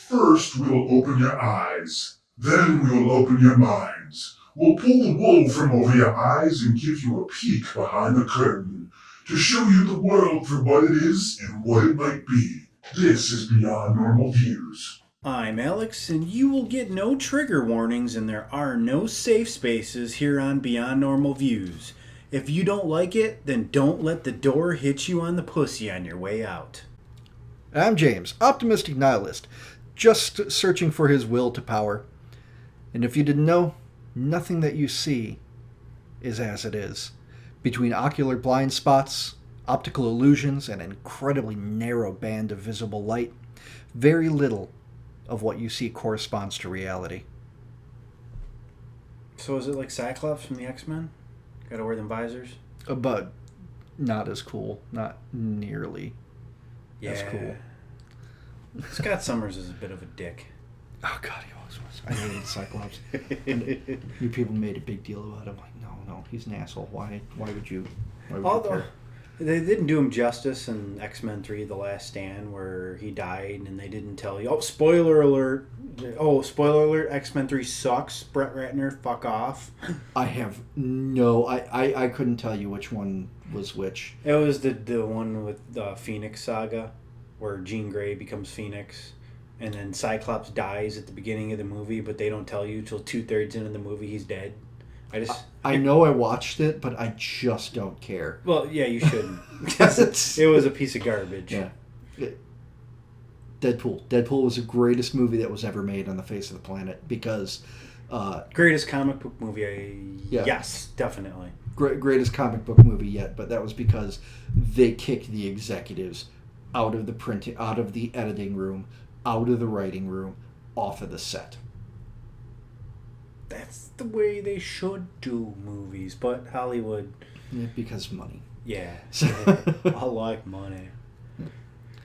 First, we'll open your eyes. Then we'll open your minds. We'll pull the wool from over your eyes and give you a peek behind the curtain to show you the world for what it is and what it might be. This is Beyond Normal Views. I'm Alex, and you will get no trigger warnings, and there are no safe spaces here on Beyond Normal Views. If you don't like it, then don't let the door hit you on the pussy on your way out. I'm James, optimistic nihilist, just searching for his will to power. And if you didn't know, nothing that you see is as it is. Between ocular blind spots, optical illusions, and an incredibly narrow band of visible light, very little of what you see corresponds to reality. So is it like Cyclops from the X-Men? Gotta wear them visors? But not as cool. Not nearly as cool. Scott Summers is a bit of a dick. Oh, God, he always was. I hated Cyclops. And you people made a big deal about him. Like, no, he's an asshole. Why would you Although, care? they didn't do him justice in X-Men 3, The Last Stand, where he died, and they didn't tell you. Oh, spoiler alert. Oh, spoiler alert, X-Men 3 sucks. Brett Ratner, fuck off. I have no... I couldn't tell you which one was which. It was the one with the Phoenix Saga, where Jean Grey becomes Phoenix, and then Cyclops dies at the beginning of the movie, but they don't tell you till 2/3 into the movie he's dead. I know I watched it, but I just don't care. Well, yeah, you shouldn't. It was a piece of garbage. Yeah. Deadpool was the greatest movie that was ever made on the face of the planet because... greatest comic book movie, Yeah. Yes, definitely. Greatest comic book movie yet, but that was because they kicked the executives out of the editing room, out of the writing room, off of the set. That's the way they should do movies, but Hollywood... Yeah, because money. Yeah, I like money.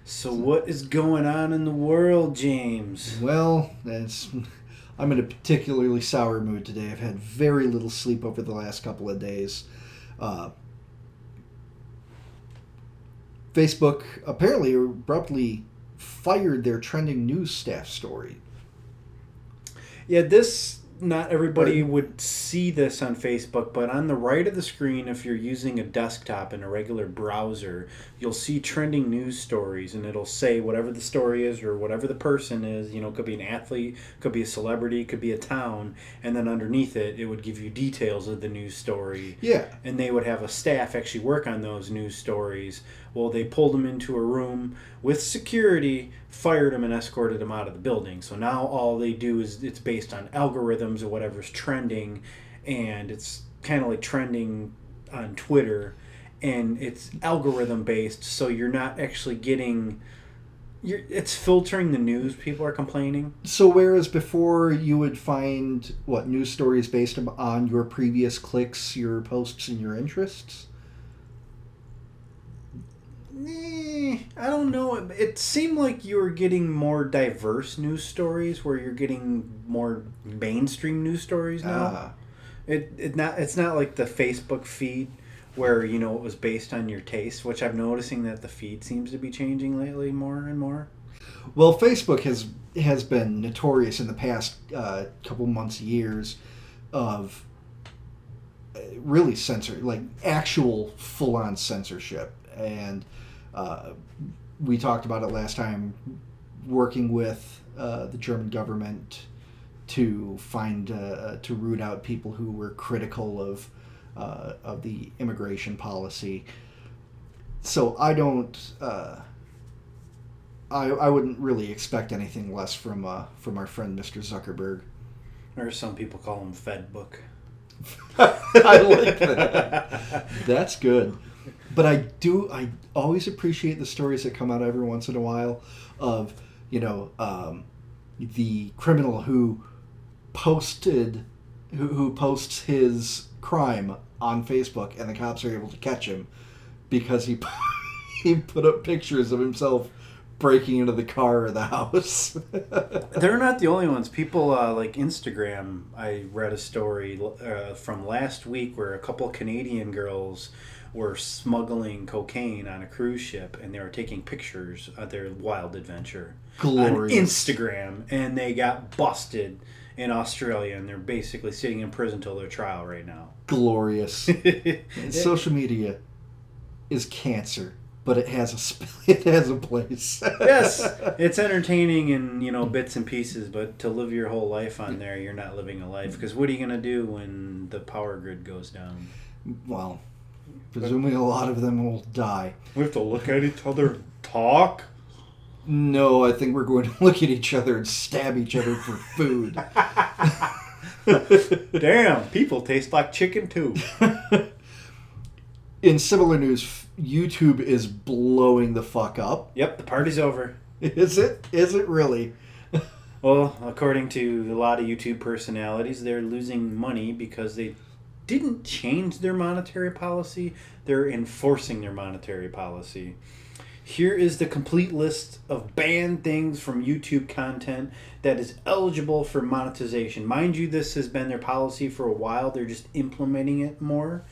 So what is going on in the world, James? Well, I'm in a particularly sour mood today. I've had very little sleep over the last couple of days. Facebook apparently abruptly fired their trending news staff story. Yeah, not everybody would see this on Facebook, but on the right of the screen, if you're using a desktop in a regular browser, you'll see trending news stories, and it'll say whatever the story is or whatever the person is. It could be an athlete, could be a celebrity, could be a town, and then underneath it, it would give you details of the news story. Yeah. And they would have a staff actually work on those news stories. Well, they pulled him into a room with security, fired him, and escorted him out of the building. So now all they do is it's based on algorithms or whatever's trending, and it's kind of like trending on Twitter, and it's algorithm based, so you're not actually getting... It's filtering the news, people are complaining. So whereas before you would find, news stories based on your previous clicks, your posts, and your interests? I don't know. It seemed like you were getting more diverse news stories, where you're getting more mainstream news stories now. It's not like the Facebook feed where it was based on your taste, which I'm noticing that the feed seems to be changing lately more and more. Well, Facebook has been notorious in the past couple months, years of really actual full-on censorship. And we talked about it last time, working with the German government to find to root out people who were critical of the immigration policy. So I don't. I wouldn't really expect anything less from our friend Mr. Zuckerberg. Or some people call him Fedbook. I like that. That's good. But I always appreciate the stories that come out every once in a while of, the criminal who posts his crime on Facebook, and the cops are able to catch him because he put up pictures of himself breaking into the car or the house. They're not the only ones. People like Instagram. I read a story from last week where a couple Canadian girls were smuggling cocaine on a cruise ship, and they were taking pictures of their wild adventure. Glorious. on Instagram, and they got busted in Australia, and they're basically sitting in prison till their trial right now. Glorious. Social media is cancer, but it has a place. Yes, it's entertaining in bits and pieces, but to live your whole life on there, you're not living a life. Because what are you gonna do when the power grid goes down? Well, presumably a lot of them will die. We have to look at each other and talk. No, I think we're going to look at each other and stab each other for food. Damn, people taste like chicken too. In similar news, YouTube is blowing the fuck up. Yep, the party's over. Is it? Is it really? Well, according to a lot of YouTube personalities, they're losing money because they didn't change their monetary policy. They're enforcing their monetary policy. Here is the complete list of banned things from YouTube content that is eligible for monetization. Mind you, this has been their policy for a while. They're just implementing it more.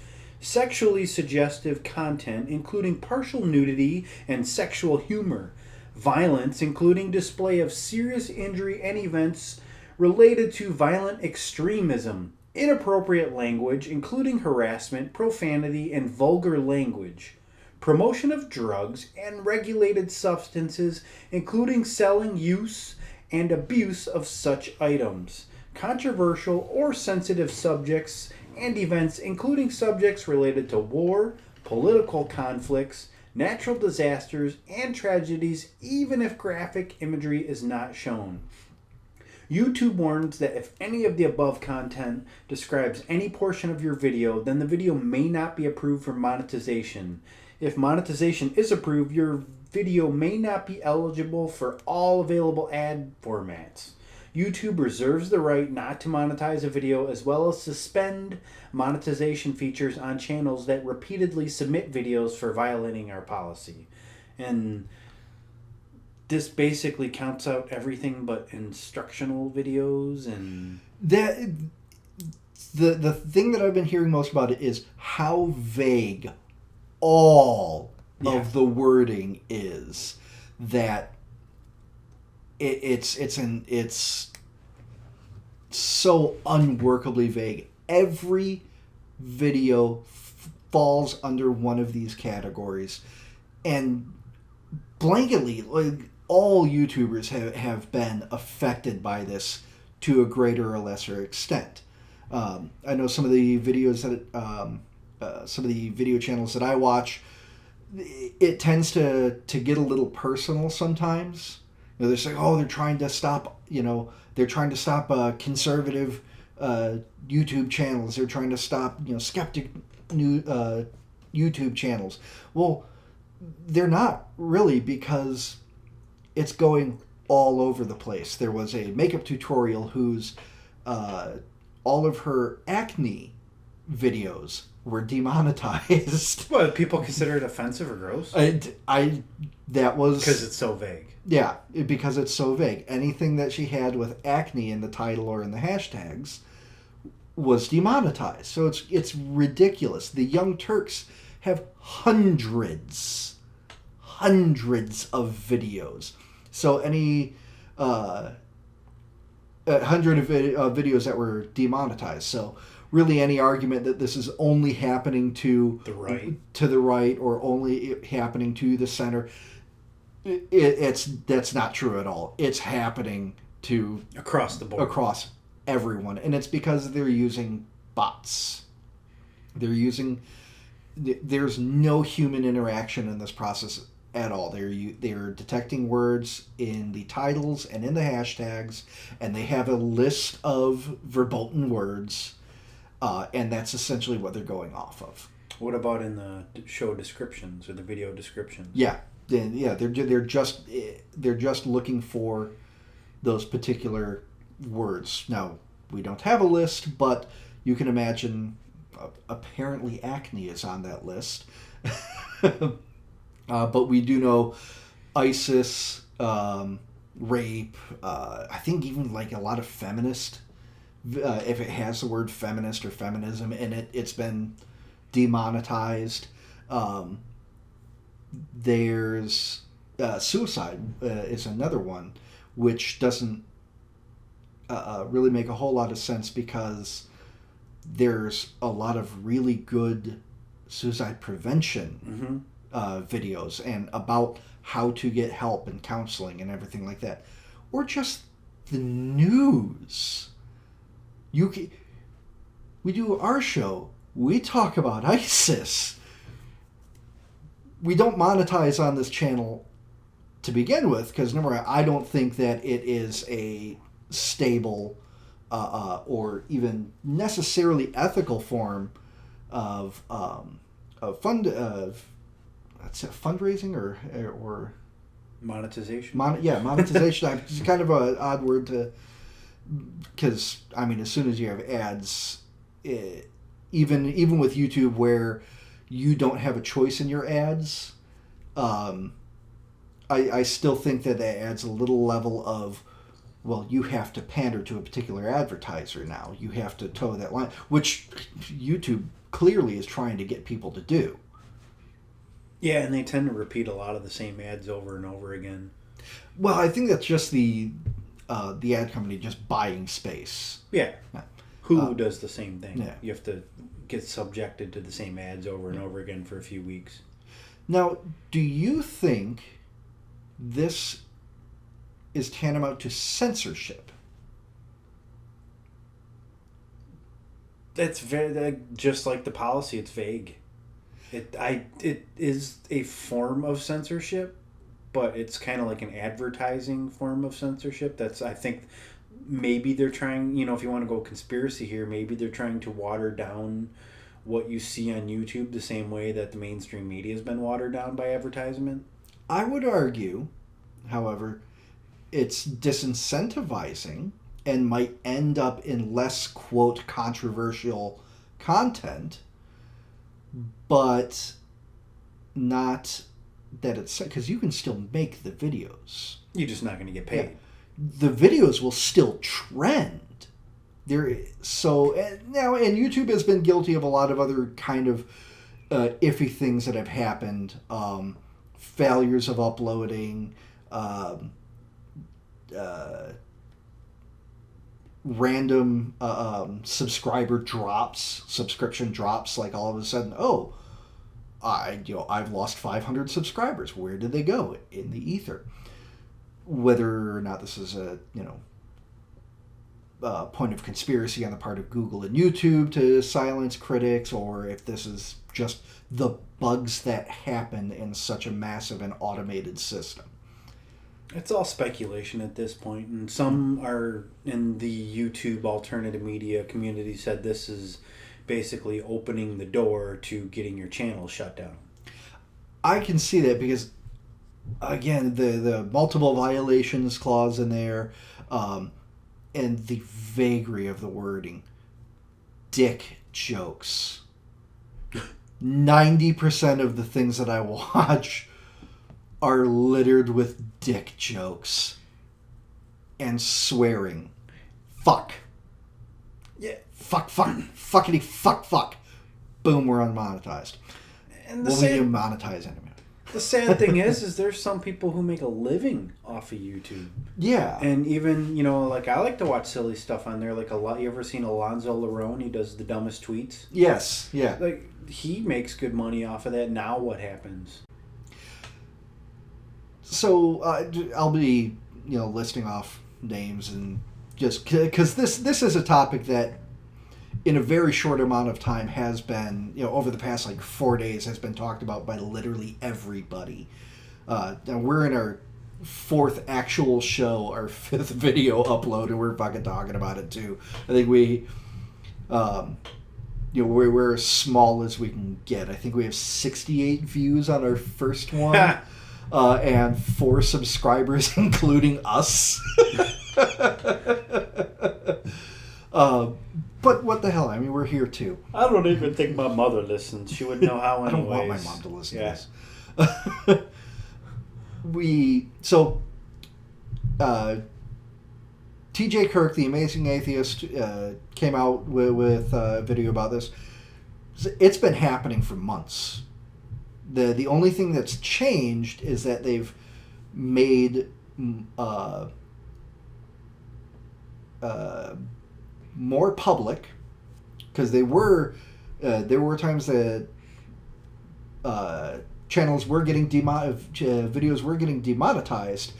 Sexually suggestive content, including partial nudity and sexual humor. Violence, including display of serious injury and events related to violent extremism. Inappropriate language, including harassment, profanity, and vulgar language. Promotion of drugs and regulated substances, including selling, use, and abuse of such items. Controversial or sensitive subjects and events, including subjects related to war, political conflicts, natural disasters, and tragedies, even if graphic imagery is not shown. YouTube warns that if any of the above content describes any portion of your video, then the video may not be approved for monetization. If monetization is approved, your video may not be eligible for all available ad formats. YouTube reserves the right not to monetize a video, as well as suspend monetization features on channels that repeatedly submit videos for violating our policy. And this basically counts out everything but instructional videos and That the thing that I've been hearing most about it is how vague all of the wording is. That it's so unworkably vague. Every video falls under one of these categories, and blanketly, like, all YouTubers have been affected by this to a greater or lesser extent. I know some of the videos that some of the video channels that I watch, it tends to get a little personal sometimes. They're saying, oh, they're trying to stop, conservative YouTube channels. They're trying to stop, skeptic new YouTube channels. Well, they're not really, because it's going all over the place. There was a makeup tutorial whose all of her acne videos were demonetized. What, people consider it offensive or gross? That was because it's so vague. Yeah, because it's so vague. Anything that she had with acne in the title or in the hashtags was demonetized. So it's ridiculous. The Young Turks have hundreds of videos. So any 100 of videos that were demonetized. So really, any argument that this is only happening to the right or only happening to the center, that's not true at all. It's happening to across the board, across everyone, and it's because they're using bots. There's no human interaction in this process at all. They're detecting words in the titles and in the hashtags, and they have a list of verboten words, and that's essentially what they're going off of. What about in the show descriptions or the video descriptions? They're just looking for those particular words. Now, we don't have a list, but you can imagine apparently acne is on that list. But we do know ISIS, rape, I think even like a lot of feminist, if it has the word feminist or feminism in it, it's been demonetized. There's suicide is another one, which doesn't really make a whole lot of sense because there's a lot of really good suicide prevention videos and about how to get help and counseling and everything like that, or just the news. We do our show. We talk about ISIS. We don't monetize on this channel to begin with because number one, I don't think that it is a stable or even necessarily ethical form of fundraising or monetization. Monetization. It's kind of an odd word to, because I mean, as soon as you have ads, even with YouTube where you don't have a choice in your ads, I still think that adds a little level of, well, you have to pander to a particular advertiser now. You have to toe that line, which YouTube clearly is trying to get people to do. Yeah, and they tend to repeat a lot of the same ads over and over again. Well, I think that's just the ad company just buying space. Yeah. Hulu does the same thing. Yeah. You have to get subjected to the same ads over and over again for a few weeks. Now, do you think this is tantamount to censorship? That's very just like the policy. It's vague. It is a form of censorship, but it's kind of like an advertising form of censorship. That's, I think, maybe they're trying. If you want to go conspiracy here, maybe they're trying to water down what you see on YouTube the same way that the mainstream media has been watered down by advertisement. I would argue, however, it's disincentivizing and might end up in less, quote, controversial content, but not that it's... Because you can still make the videos. You're just not going to get paid. Yeah. The videos will still trend. So now, and YouTube has been guilty of a lot of other kind of iffy things that have happened. Failures of uploading, random subscription drops, like all of a sudden, I've lost 500 subscribers. Where did they go? In the ether. Whether or not this is a point of conspiracy on the part of Google and YouTube to silence critics, or if this is just the bugs that happen in such a massive and automated system. It's all speculation at this point, and some are in the YouTube alternative media community said this is basically opening the door to getting your channel shut down. I can see that because, again, the multiple violations clause in there, and the vagary of the wording. Dick jokes. 90% of the things that I watch are littered with dick jokes and swearing. Fuck. Yeah. Fuck. Fuckity fuck. Boom, we're unmonetized. And We'll be monetized in a minute. The sad thing is there's some people who make a living off of YouTube. Yeah. And even, like I like to watch silly stuff on there. Like you ever seen Alonzo Larone? He does the dumbest tweets. Yes. Yeah. Like he makes good money off of that. Now what happens? So I'll be, listing off names and just because this is a topic that in a very short amount of time has been, over the past 4 days has been talked about by literally everybody. And we're in our 4th actual show, our 5th video upload, and we're fucking talking about it too. I think we're as small as we can get. I think we have 68 views on our first one. And 4 subscribers, including us. But what the hell? I mean, we're here too. I don't even think my mother listens. She would know how anyways. I don't want my mom to listen to this. TJ Kirk, the Amazing Atheist, came out with a video about this. It's been happening for months. The only thing that's changed is that they've made more public, because there were times that channels were getting videos were getting demonetized.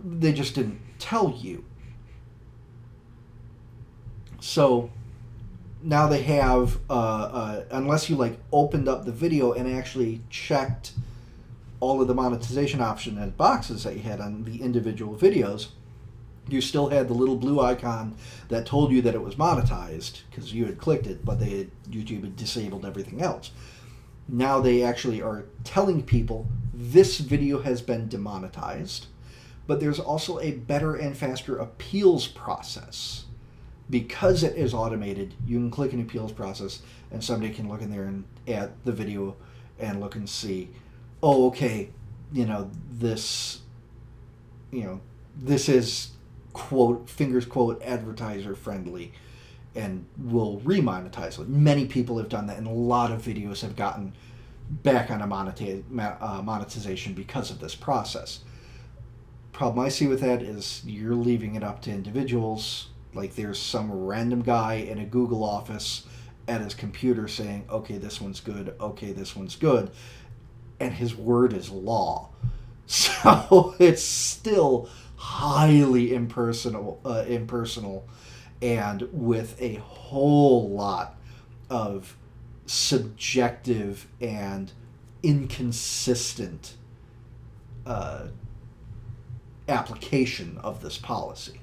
They just didn't tell you. So now they have, unless you like opened up the video and actually checked all of the monetization option and boxes that you had on the individual videos, you still had the little blue icon that told you that it was monetized because you had clicked it, but YouTube had disabled everything else. Now they actually are telling people this video has been demonetized, but there's also a better and faster appeals process. Because it is automated, you can click an appeals process and somebody can look in there and at the video and look and see, oh, okay, this is, quote, fingers quote, advertiser friendly, and will remonetize it. Many people have done that, and a lot of videos have gotten back on a monetization because of this process. Problem I see with that is you're leaving it up to individuals. Like there's some random guy in a Google office at his computer saying, okay, this one's good, okay, this one's good, and his word is law. So it's still highly impersonal, and with a whole lot of subjective and inconsistent application of this policy.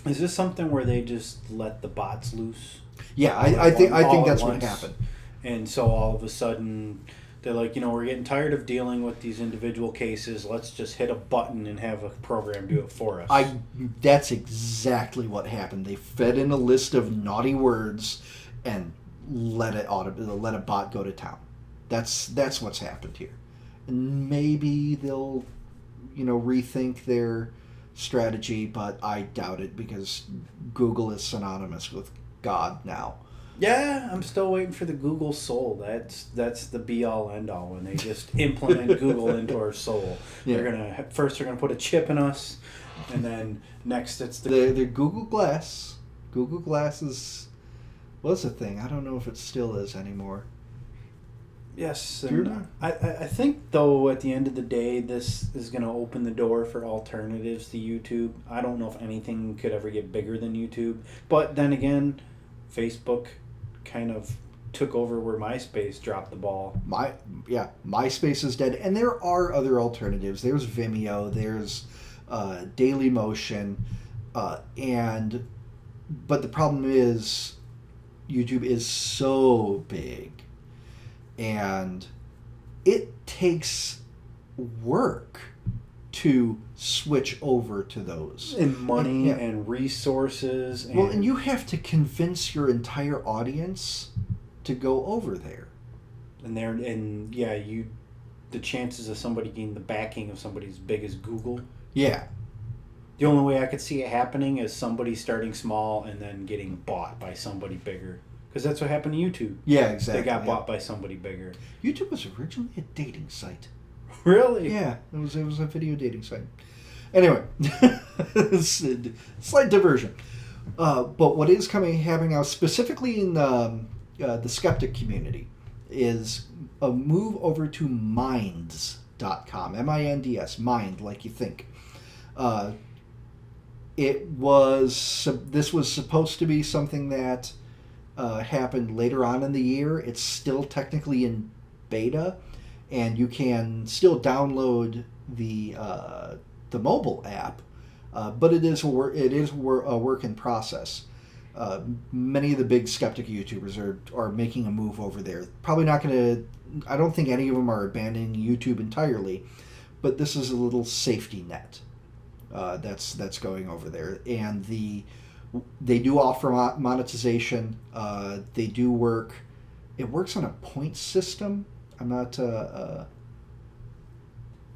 Is this something where they just let the bots loose? Yeah, I think that's what happened. And so all of a sudden they're like, we're getting tired of dealing with these individual cases. Let's just hit a button and have a program do it for us. That's exactly what happened. They fed in a list of naughty words and let a bot go to town. That's what's happened here. And maybe they'll rethink their strategy, but I doubt it because Google is synonymous with God now. Yeah, I'm still waiting for the Google soul. That's the be all end all when they just implement Google into our soul. Yeah. They're gonna put a chip in us, and then next it's the Google Glass. Google Glass was a thing. I don't know if it still is anymore. Yes, and I think though at the end of the day this is going to open the door for alternatives to YouTube. I don't know if anything could ever get bigger than YouTube, but then again, Facebook kind of took over where MySpace dropped the ball. MySpace is dead, and there are other alternatives. There's Vimeo, there's Dailymotion, but the problem is YouTube is so big. And it takes work to switch over to those. And money and resources. And you have to convince your entire audience to go over there. The chances of somebody getting the backing of somebody as big as Google. Yeah. The only way I could see it happening is somebody starting small and then getting bought by somebody bigger. Because that's what happened to YouTube. Yeah, exactly. They got bought by somebody bigger. YouTube was originally a dating site. Really? Yeah, it was a video dating site. Anyway, slight diversion. But what is happening now, specifically in the skeptic community, is a move over to Minds.com. M-I-N-D-S, Mind, like you think. This was supposed to be something that happened later on in the year. It's still technically in beta, and you can still download the mobile app, but it is a work in process. Many of the big skeptic YouTubers are making a move over there. Probably not going to. I don't think any of them are abandoning YouTube entirely, but this is a little safety net that's going over there, and they do offer monetization. They do work. It works on a point system. I'm not.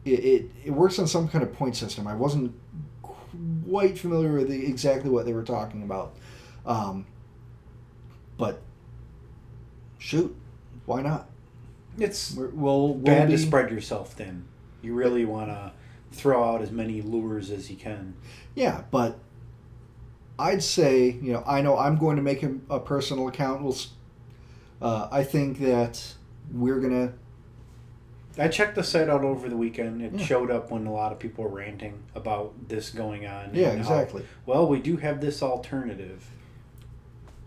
It works on some kind of point system. I wasn't quite familiar with exactly what they were talking about. But shoot, why not? It's we'll bad to spread yourself thin. You really want to throw out as many lures as he can. Yeah, but I'd say, I know I'm going to make a personal account. I think that we're going to... I checked the site out over the weekend. It Yeah. showed up when a lot of people were ranting about this going on. Yeah, and exactly. Well, we do have this alternative.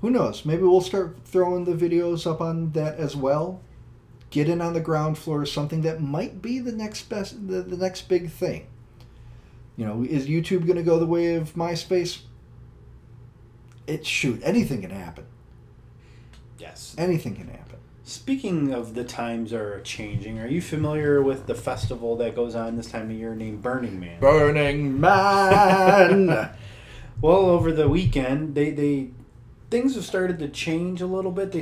Who knows? Maybe we'll start throwing the videos up on that as well. Get in on the ground floor, something that might be the next big thing. Is YouTube going to go the way of MySpace? Anything can happen. Yes. Anything can happen. Speaking of the times are changing, are you familiar with the festival that goes on this time of year named Burning Man? Burning Man! Well, over the weekend, they things have started to change a little bit.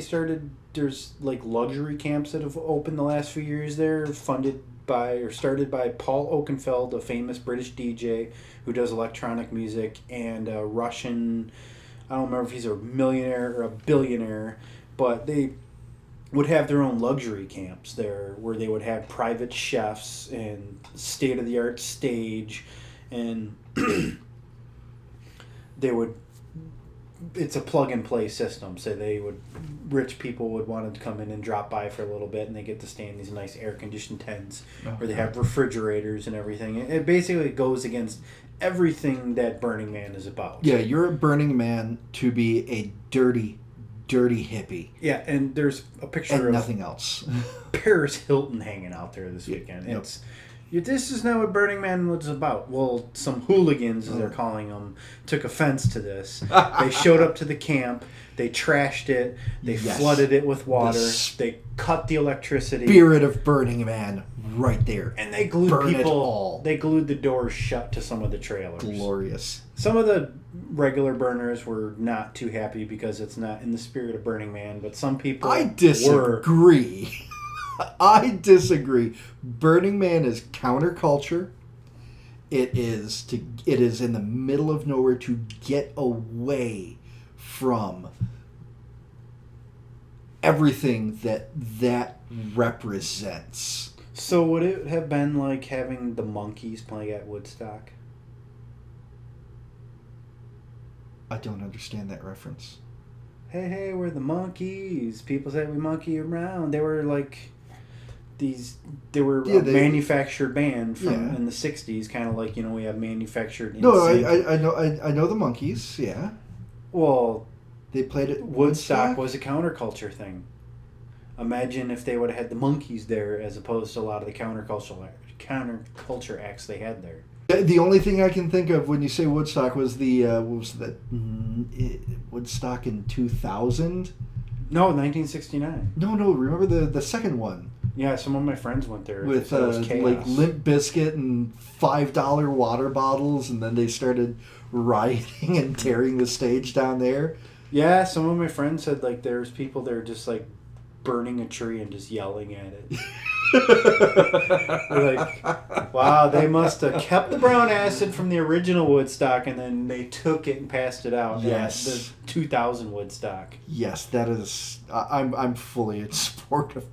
There's like luxury camps that have opened the last few years there, started by Paul Oakenfold, a famous British DJ who does electronic music, and a Russian, I don't remember if he's a millionaire or a billionaire, but they would have their own luxury camps there where they would have private chefs and state-of-the-art stage, and it's a plug-and-play system, so rich people would want to come in and drop by for a little bit, and they get to stay in these nice air-conditioned tents where they have refrigerators and everything. It basically goes against everything that Burning Man is about. Yeah, you're a Burning Man to be a dirty hippie. Yeah, and there's a picture and of nothing else. Paris Hilton hanging out there this weekend. Yep. This is not what Burning Man was about. Well, some hooligans, as they're calling them, took offense to this. They showed up to the camp. They trashed it. They flooded it with water. They cut the electricity. Spirit of Burning Man, right there. And they glued Burn people. it all. They glued the doors shut to some of the trailers. Glorious. Some of the regular burners were not too happy because it's not in the spirit of Burning Man. But some people I disagree. I disagree. Burning Man is counterculture. It is in the middle of nowhere to get away from everything that represents. So would it have been like having the Monkees play at Woodstock? I don't understand that reference. Hey, we're the Monkees. People say we monkey around. They were like they were a manufactured band from in the 60s, kind of like, we have manufactured in I know the Monkees, yeah. Well, they played at Woodstock was a counterculture thing. Imagine if they would have had the Monkees there as opposed to a lot of the counterculture acts they had there. The only thing I can think of when you say Woodstock was Woodstock in 2000? No, 1969. No, remember the second one? Yeah, some of my friends went there. With like Limp Bizkit and $5 water bottles, and then they started rioting and tearing the stage down there. Yeah, some of my friends said like there's people there just like burning a tree and just yelling at it. Like, wow, they must have kept the brown acid from the original Woodstock and then they took it and passed it out. Yes, the 2000 Woodstock. Yes, that is. I'm fully in support of.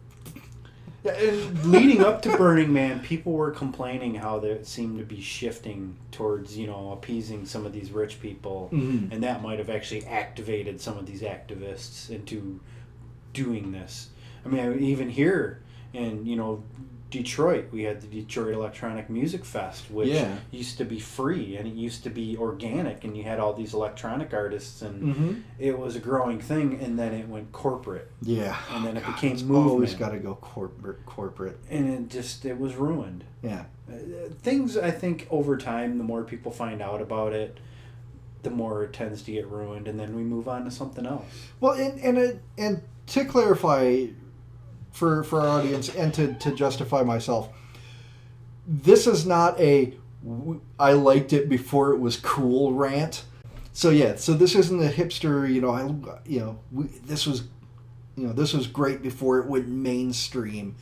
And leading up to Burning Man, people were complaining how they seemed to be shifting towards, appeasing some of these rich people, and that might have actually activated some of these activists into doing this. I mean, even here in, Detroit, we had the Detroit Electronic Music Fest, which used to be free and it used to be organic, and you had all these electronic artists, and it was a growing thing, and then it went corporate. Yeah. And then it became movement. Always got to go corporate. And it was ruined. Yeah. Things, I think, over time, the more people find out about it, the more it tends to get ruined, and then we move on to something else. Well, and to clarify for our audience and to justify myself, this is not I liked it before it was cool rant. So this isn't a hipster, this was great before it went mainstream.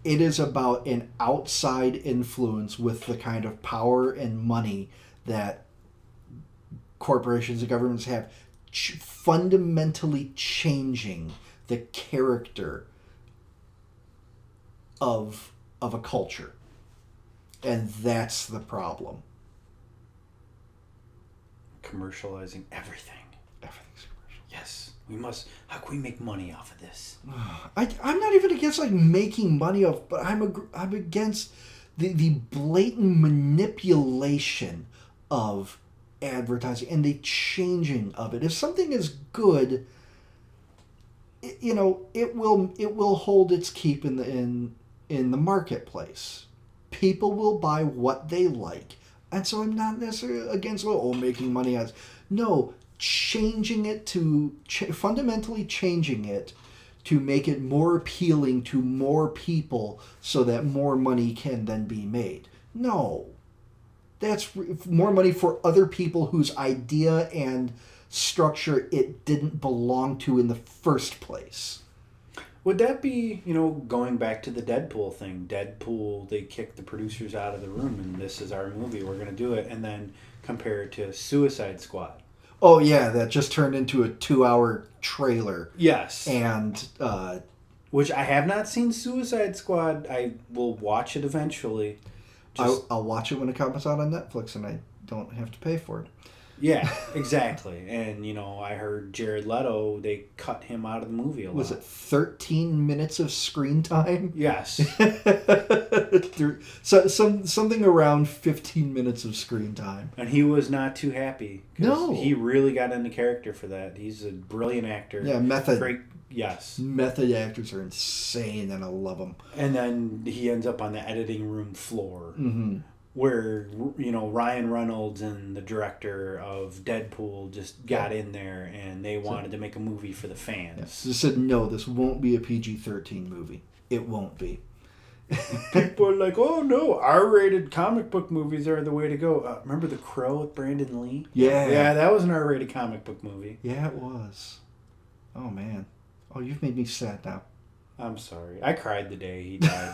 It is about an outside influence with the kind of power and money that corporations and governments have, fundamentally changing the character of a culture. And that's the problem. Commercializing everything. Everything's commercial. Yes, we must. How can we make money off of this? I'm not even against like making money off, but I'm against the blatant manipulation of advertising and the changing of it. If something is good, it will hold its keep in the marketplace. People will buy what they like, and so I'm not necessarily against making money as no. Changing it to fundamentally changing it to make it more appealing to more people so that more money can then be made. No. That's more money for other people whose idea and structure it didn't belong to in the first place. Would that be, going back to the Deadpool thing? Deadpool, they kicked the producers out of the room and this is our movie, we're going to do it, and then compare it to Suicide Squad. Oh, yeah, that just turned into a 2-hour trailer. Yes. And, which I have not seen Suicide Squad. I will watch it eventually. I'll watch it when it comes out on Netflix and I don't have to pay for it. Yeah, exactly. And, I heard Jared Leto, they cut him out of the movie a lot. Was it 13 minutes of screen time? Yes. Something around 15 minutes of screen time. And he was not too happy. No. He really got into character for that. He's a brilliant actor. Yeah, method. Great. Yes. Method actors are insane and I love them. And then he ends up on the editing room floor. Mm-hmm. Where, Ryan Reynolds and the director of Deadpool just got in there and they wanted to make a movie for the fans. Yes. They said, no, this won't be a PG-13 movie. It won't be. People are like, oh no, R-rated comic book movies are the way to go. Remember The Crow with Brandon Lee? Yeah. Yeah, that was an R-rated comic book movie. Yeah, it was. Oh, man. Oh, you've made me sad now. I'm sorry. I cried the day he died.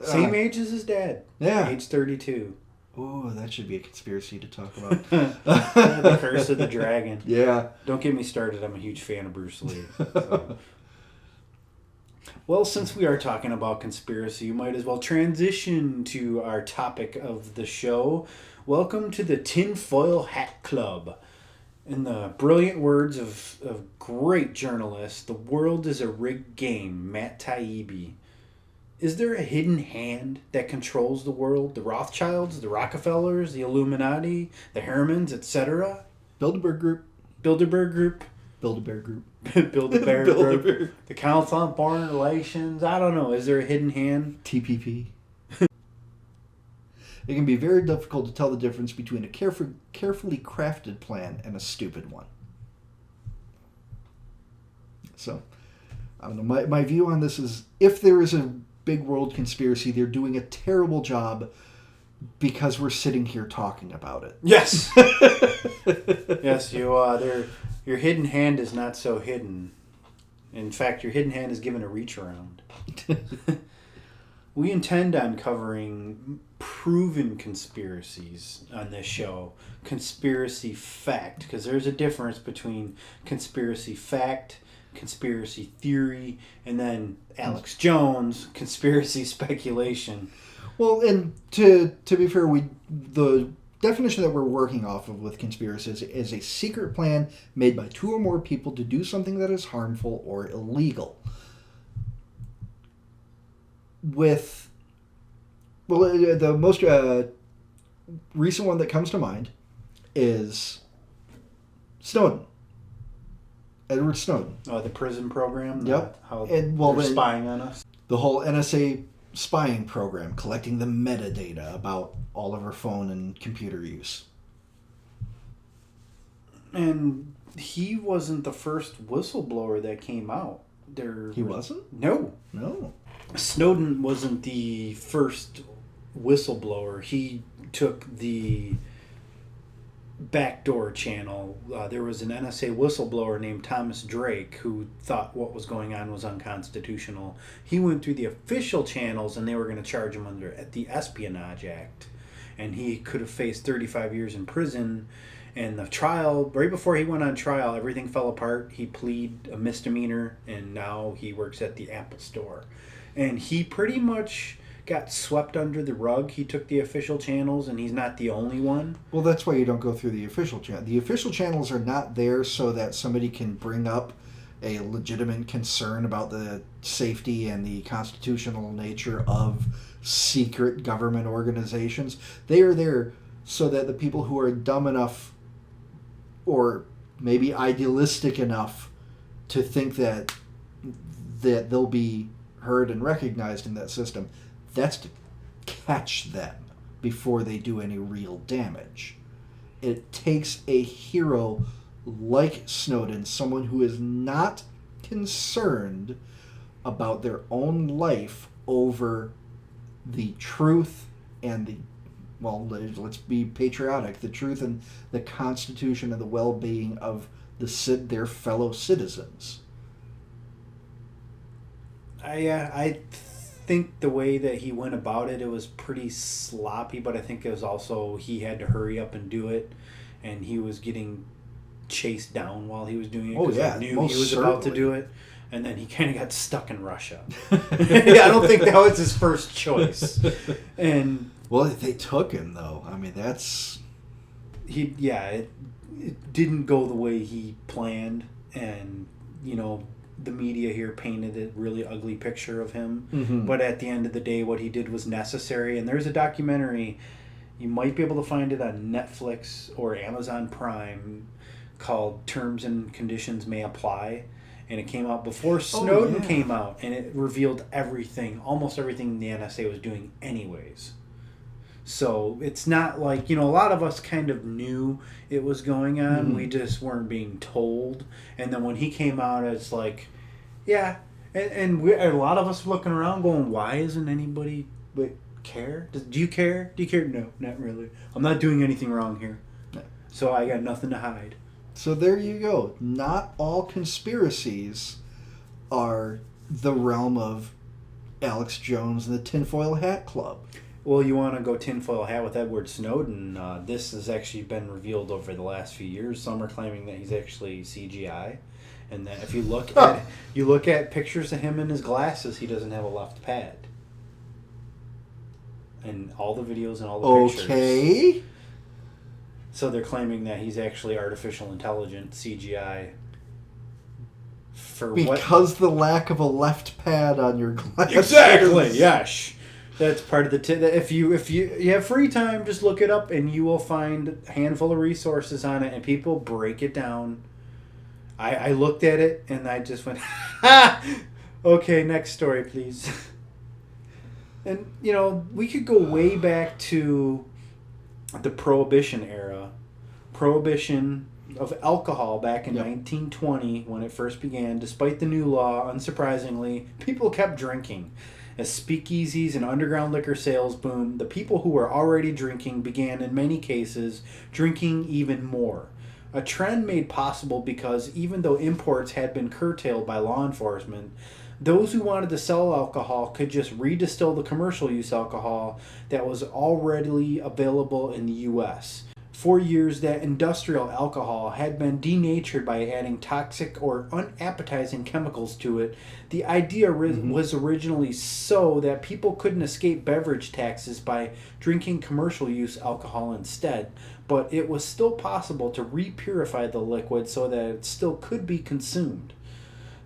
Same age as his dad. Yeah. Age 32. Oh, that should be a conspiracy to talk about. The Curse of the Dragon. Yeah. Don't get me started. I'm a huge fan of Bruce Lee. So. Well, since we are talking about conspiracy, you might as well transition to our topic of the show. Welcome to the Tinfoil Hat Club. In the brilliant words of great journalist, the world is a rigged game, Matt Taibbi. Is there a hidden hand that controls the world? The Rothschilds, the Rockefellers, the Illuminati, the Hermans, etc.? Bilderberg Group. Bilderberg Group? Build-A-Bear Group. Build-A-Bear Build-A-Bear. Group. The Council on Foreign Relations. I don't know. Is there a hidden hand? TPP. It can be very difficult to tell the difference between a carefully crafted plan and a stupid one. So, I don't know. My view on this is if there is a big world conspiracy, they're doing a terrible job because we're sitting here talking about it. Yes. Yes, you are. Your hidden hand is not so hidden. In fact, your hidden hand is given a reach around. We intend on covering proven conspiracies on this show. Conspiracy fact, because there's a difference between conspiracy fact, conspiracy theory, and then Alex Jones, conspiracy speculation. Well, and to be fair, the definition that we're working off of with conspiracies is a secret plan made by two or more people to do something that is harmful or illegal. The most recent one that comes to mind is Snowden. Edward Snowden. Oh, the prison program? Yep. How they're spying on us? The whole NSA spying program, collecting the metadata about all of our phone and computer use. And he wasn't the first whistleblower that came out. He wasn't? No. Snowden wasn't the first whistleblower. He took the backdoor channel. There was an NSA whistleblower named Thomas Drake who thought what was going on was unconstitutional. He went through the official channels and they were going to charge him under the Espionage Act. And he could have faced 35 years in prison. And the trial, right before he went on trial, everything fell apart. He pleaded a misdemeanor and now he works at the Apple Store. And he pretty much got swept under the rug. He took the official channels, and he's not the only one. Well, that's why you don't go through the official channel. The official channels are not there so that somebody can bring up a legitimate concern about the safety and the constitutional nature of secret government organizations. They are there so that the people who are dumb enough or maybe idealistic enough to think that they'll be heard and recognized in that system, that's to catch them before they do any real damage. It takes a hero like Snowden, someone who is not concerned about their own life over the truth and the, well, let's be patriotic, the truth and the Constitution and the well-being of their fellow citizens. I think the way that he went about it, it was pretty sloppy, but I think it was also he had to hurry up and do it, and he was getting chased down while he was doing it. Oh, yeah, he knew most he was about to certainly. do it, and then he kind of got stuck in Russia. I don't think that was his first choice. And Well, they took him, though. I mean, that's... it didn't go the way he planned, and the media here painted a really ugly picture of him. Mhm. But at the end of the day, what he did was necessary. And there's a documentary, you might be able to find it on Netflix or Amazon Prime, called Terms and Conditions May Apply. And it came out before Snowden yeah. came out, and it revealed everything, almost everything the NSA was doing anyways. So it's not like, a lot of us kind of knew it was going on. Mhm. We just weren't being told. And then when he came out, it's like, yeah. And a lot of us looking around going, why isn't anybody care? Do you care? Do you care? No, not really. I'm not doing anything wrong here. No. So I got nothing to hide. So there you go. Not all conspiracies are the realm of Alex Jones and the Tinfoil Hat Club. Well, you want to go tinfoil hat with Edward Snowden. This has actually been revealed over the last few years. Some are claiming that he's actually CGI, and that if you look at pictures of him in his glasses, he doesn't have a left pad. And all the videos and all the pictures. Okay. So they're claiming that he's actually artificial intelligence CGI. For what? Because the lack of a left pad on your glasses. Exactly. Yes. That's part of the if you have free time, just look it up and you will find a handful of resources on it, and people break it down. I looked at it and I just went, ha! Okay, next story, please. And we could go way back to the Prohibition era. Prohibition of alcohol back in 1920 when it first began. Despite the new law, unsurprisingly, people kept drinking. As speakeasies and underground liquor sales boomed, the people who were already drinking began, in many cases, drinking even more. A trend made possible because even though imports had been curtailed by law enforcement, those who wanted to sell alcohol could just redistill the commercial use alcohol that was already available in the U.S. For years, that industrial alcohol had been denatured by adding toxic or unappetizing chemicals to it. The idea was originally so that people couldn't escape beverage taxes by drinking commercial use alcohol instead, but it was still possible to repurify the liquid so that it still could be consumed.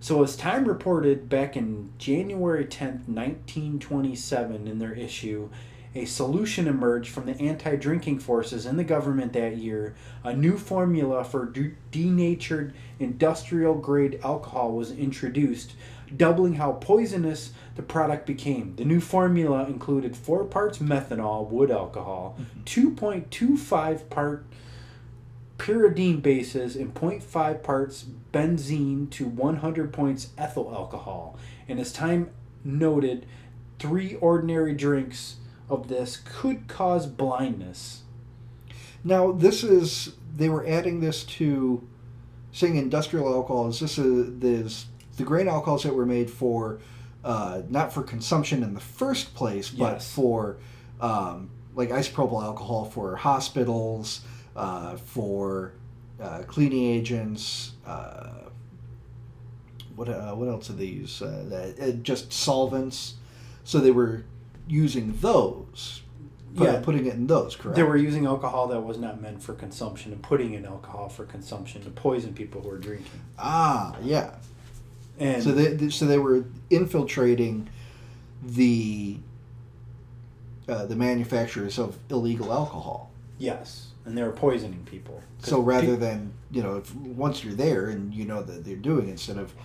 So as Time reported back in January 10th, 1927 in their issue, a solution emerged from the anti-drinking forces in the government that year. A new formula for denatured industrial-grade alcohol was introduced, doubling how poisonous the product became. The new formula included 4 parts methanol, wood alcohol, 2.25 part pyridine bases, and 0.5 parts benzene to 100 points ethyl alcohol. And as Time noted, 3 ordinary drinks of this could cause blindness. Now, they were adding this to saying industrial alcohols. This is the grain alcohols that were made for, not for consumption in the first place, but Yes. for, like isopropyl alcohol for hospitals, for cleaning agents, what else do they use? Just solvents. So they were using those. Putting it in those, correct? They were using alcohol that was not meant for consumption and putting in alcohol for consumption to poison people who are drinking. Ah, yeah. And So they were infiltrating the manufacturers of illegal alcohol. yes, and they were poisoning people. So rather than, once you're there and you know that they're doing, instead of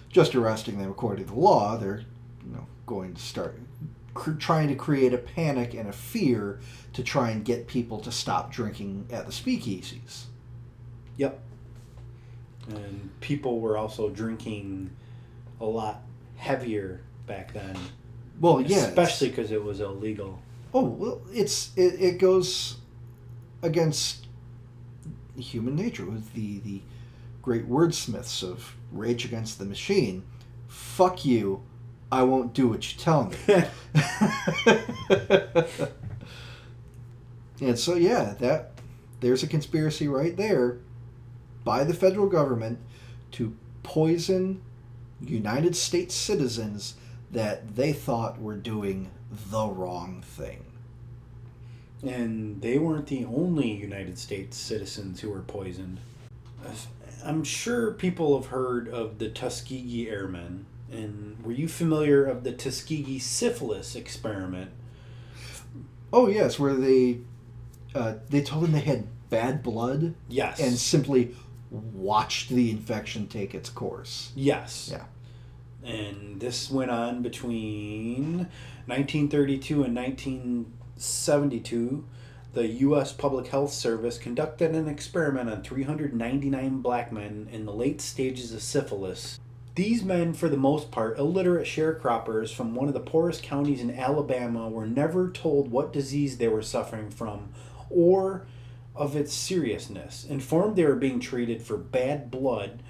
just arresting them according to the law, they're going to start trying to create a panic and a fear to try and get people to stop drinking at the speakeasies. Yep. And people were also drinking a lot heavier back then. Well, yeah. Especially because it was illegal. Oh, well, it goes against human nature with the great wordsmiths of Rage Against the Machine. Fuck you, I won't do what you tell me. And so, yeah, there's a conspiracy right there by the federal government to poison United States citizens that they thought were doing the wrong thing. And they weren't the only United States citizens who were poisoned. I'm sure people have heard of the Tuskegee Airmen. And were you familiar of the Tuskegee syphilis experiment? Oh, yes, where they told them they had bad blood. Yes. And simply watched the infection take its course. Yes. Yeah. And this went on between 1932 and 1972. The U.S. Public Health Service conducted an experiment on 399 black men in the late stages of syphilis. These men, for the most part, illiterate sharecroppers from one of the poorest counties in Alabama, were never told what disease they were suffering from or of its seriousness. Informed they were being treated for bad blood,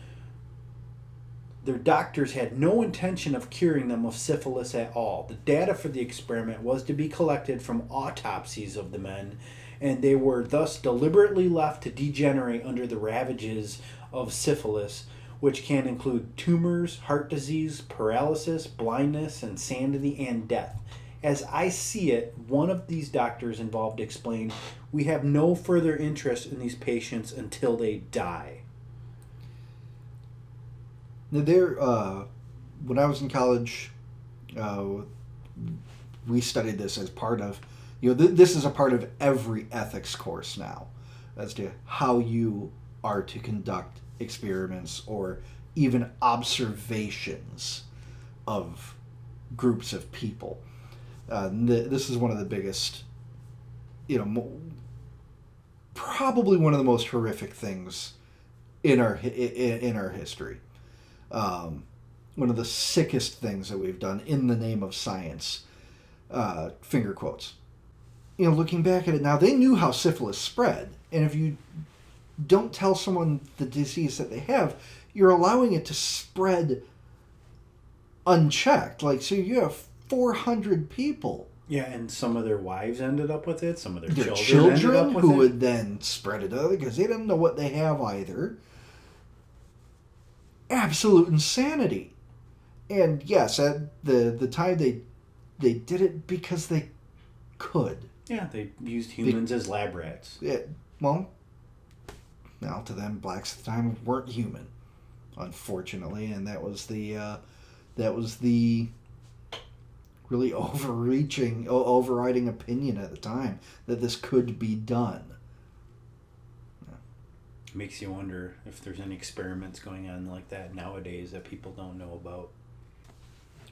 their doctors had no intention of curing them of syphilis at all. The data for the experiment was to be collected from autopsies of the men, and they were thus deliberately left to degenerate under the ravages of syphilis, which can include tumors, heart disease, paralysis, blindness, insanity, and death. As I see it, one of these doctors involved explained, "We have no further interest in these patients until they die." Now, when I was in college, we studied this as part of, this is a part of every ethics course now, as to how you are to conduct experiments or even observations of groups of people. This is one of the biggest, probably one of the most horrific things in our history. One of the sickest things that we've done in the name of science. Finger quotes. Looking back at it now, they knew how syphilis spread, and if you don't tell someone the disease that they have, you're allowing it to spread unchecked. So you have 400 people. Yeah, and some of their wives ended up with it. Some of their children ended up with who it. would then spread it to others because they didn't know what they have either. Absolute insanity. And yes, at the time they did it because they could. Yeah, they used humans as lab rats. Well, now to them, blacks at the time weren't human, unfortunately, and that was the really overriding opinion at the time that this could be done. Makes you wonder if there's any experiments going on like that nowadays that people don't know about.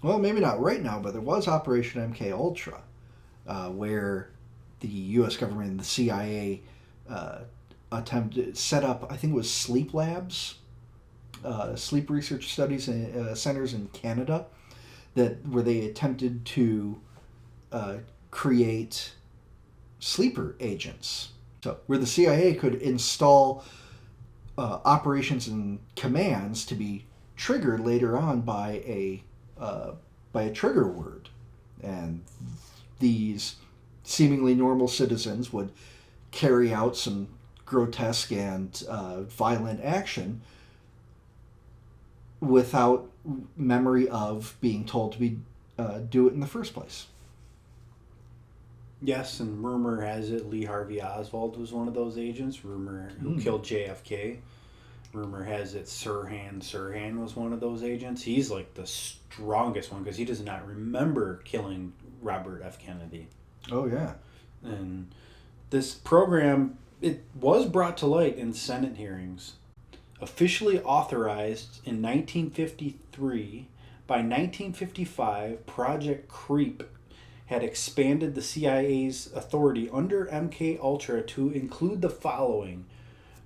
Well, maybe not right now, but there was Operation MK Ultra, where the U.S. government and the CIA attempted set up, I think it was sleep labs, sleep research studies centers in Canada, where they attempted to create sleeper agents. So where the CIA could install operations and commands to be triggered later on by a trigger word, and these seemingly normal citizens would carry out some grotesque and violent action without memory of being told to do it in the first place. Yes, and rumor has it Lee Harvey Oswald was one of those agents. Rumor who killed JFK. Rumor has it Sirhan was one of those agents. He's like the strongest one because he does not remember killing Robert F. Kennedy. Oh yeah. And this program, it was brought to light in Senate hearings. Officially authorized in 1953, by 1955, Project Creep had expanded the CIA's authority under MK Ultra to include the following: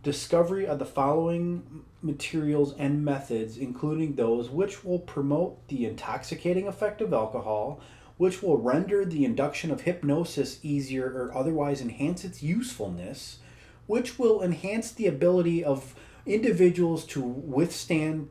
discovery of the following materials and methods, including those which will promote the intoxicating effect of alcohol, which will render the induction of hypnosis easier or otherwise enhance its usefulness, which will enhance the ability of individuals to withstand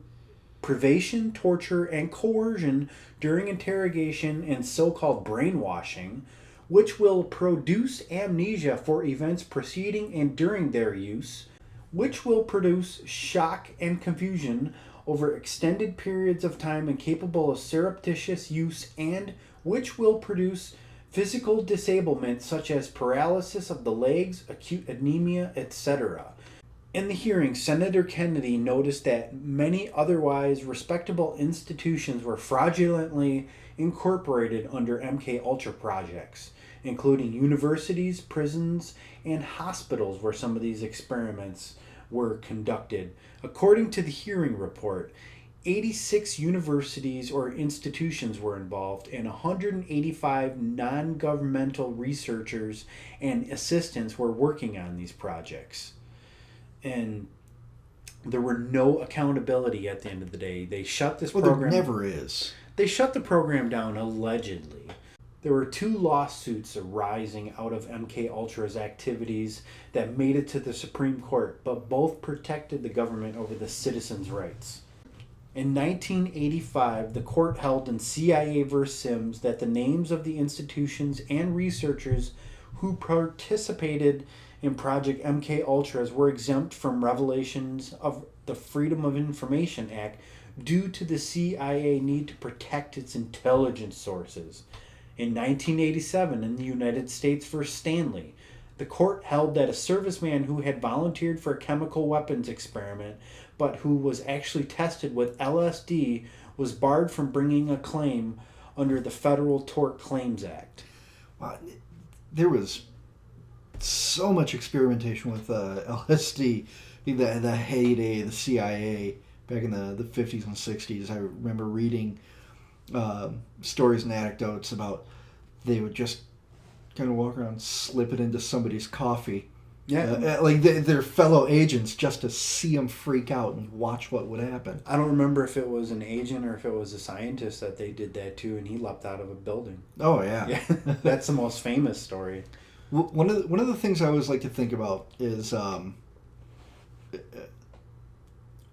privation, torture, and coercion during interrogation and so-called brainwashing, which will produce amnesia for events preceding and during their use, which will produce shock and confusion over extended periods of time and capable of surreptitious use, and which will produce physical disablement such as paralysis of the legs, acute anemia, etc. In the hearing, Senator Kennedy noticed that many otherwise respectable institutions were fraudulently incorporated under MK Ultra projects, including universities, prisons, and hospitals where some of these experiments were conducted. According to the hearing report, 86 universities or institutions were involved, and 185 non-governmental researchers and assistants were working on these projects. And there were no accountability at the end of the day. They shut this program. There never is. They shut the program down allegedly. There were 2 lawsuits arising out of MK Ultra's activities that made it to the Supreme Court, but both protected the government over the citizens' rights. In 1985, the court held in CIA v. Sims that the names of the institutions and researchers who participated in Project MK Ultras were exempt from revelations of the Freedom of Information Act due to the CIA need to protect its intelligence sources. In 1987, in the United States v. Stanley, the court held that a serviceman who had volunteered for a chemical weapons experiment but who was actually tested with LSD was barred from bringing a claim under the Federal Tort Claims Act. Wow. There was so much experimentation with LSD. The heyday of the CIA back in the 50s and 60s. I remember reading stories and anecdotes about they would just kind of walk around, slip it into somebody's coffee. Yeah. Like their fellow agents, just to see them freak out and watch what would happen. I don't remember if it was an agent or if it was a scientist that they did that to, and he leapt out of a building. Oh, yeah. Yeah, that's the most famous story. One of the things I always like to think about is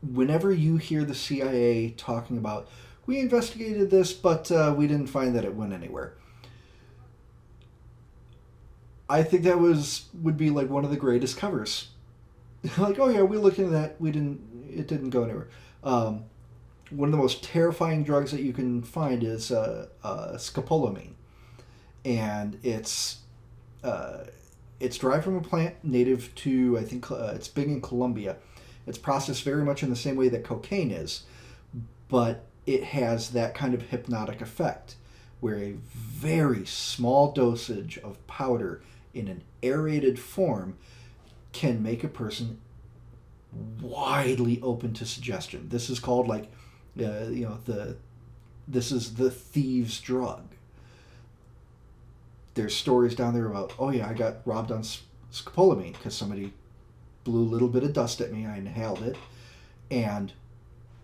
whenever you hear the CIA talking about, we investigated this, but we didn't find that it went anywhere. I think that would be like one of the greatest covers. Like, oh yeah, we looked into that. It didn't go anywhere. One of the most terrifying drugs that you can find is scopolamine, and it's derived from a plant native to, I think it's big in Colombia. It's processed very much in the same way that cocaine is, but it has that kind of hypnotic effect, where a very small dosage of powder in an aerated form can make a person widely open to suggestion. This is called this is the thieves' drug. There's stories down there about, oh yeah, I got robbed on scopolamine because somebody blew a little bit of dust at me. I inhaled it, and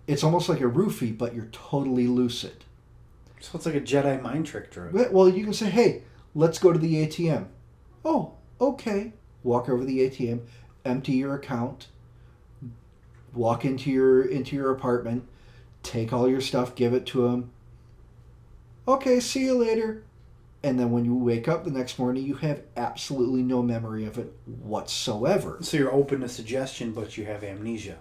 it's almost like a roofie, but you're totally lucid. So it's like a Jedi mind trick drug. Well, you can say, hey, let's go to the ATM. Oh, okay. Walk over to the ATM, empty your account, walk into your apartment, take all your stuff, give it to them. Okay, see you later. And then when you wake up the next morning, you have absolutely no memory of it whatsoever. So you're open to suggestion, but you have amnesia.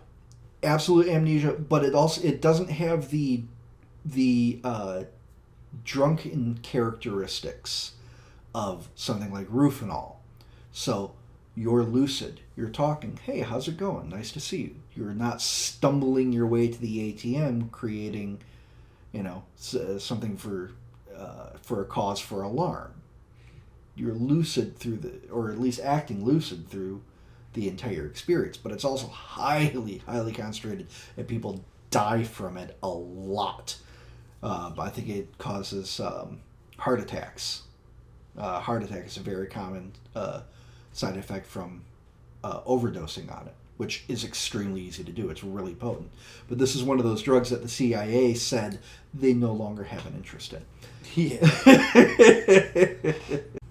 Absolute amnesia, but it doesn't have the drunken characteristics of something like Rufinol. So you're lucid. You're talking, hey, how's it going? Nice to see you. You're not stumbling your way to the ATM creating, something for a cause for alarm. You're lucid through or at least acting lucid through the entire experience. But it's also highly, highly concentrated, and people die from it a lot. I think it causes heart attacks. Heart attack is a very common side effect from overdosing on it, which is extremely easy to do. It's really potent. But this is one of those drugs that the CIA said they no longer have an interest in. Yeah.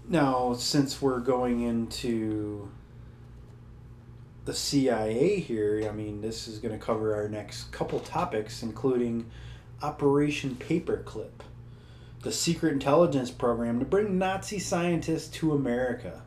Now, since we're going into the CIA here, I mean, this is going to cover our next couple topics, including Operation Paperclip, the secret intelligence program to bring Nazi scientists to America.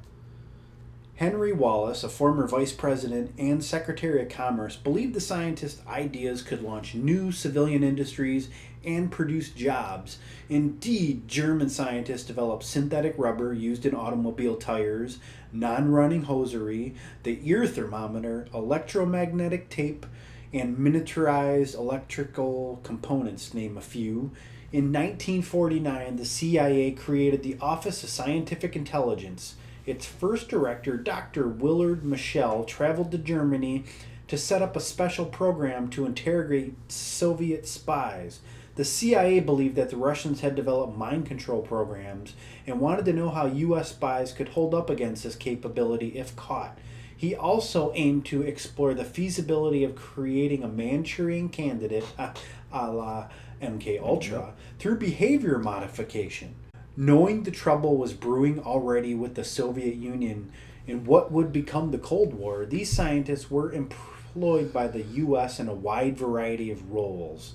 Henry Wallace, a former vice president and secretary of commerce, believed the scientists' ideas could launch new civilian industries and produce jobs. Indeed, German scientists developed synthetic rubber used in automobile tires, non-running hosiery, the ear thermometer, electromagnetic tape, and miniaturized electrical components, to name a few. In 1949, the CIA created the Office of Scientific Intelligence. Its first director, Dr. Willard Michel, traveled to Germany to set up a special program to interrogate Soviet spies. The CIA believed that the Russians had developed mind control programs and wanted to know how U.S. spies could hold up against this capability if caught. He also aimed to explore the feasibility of creating a Manchurian candidate, a la MK Ultra, through behavior modification. Knowing the trouble was brewing already with the Soviet Union in what would become the Cold War, these scientists were employed by the U.S. in a wide variety of roles.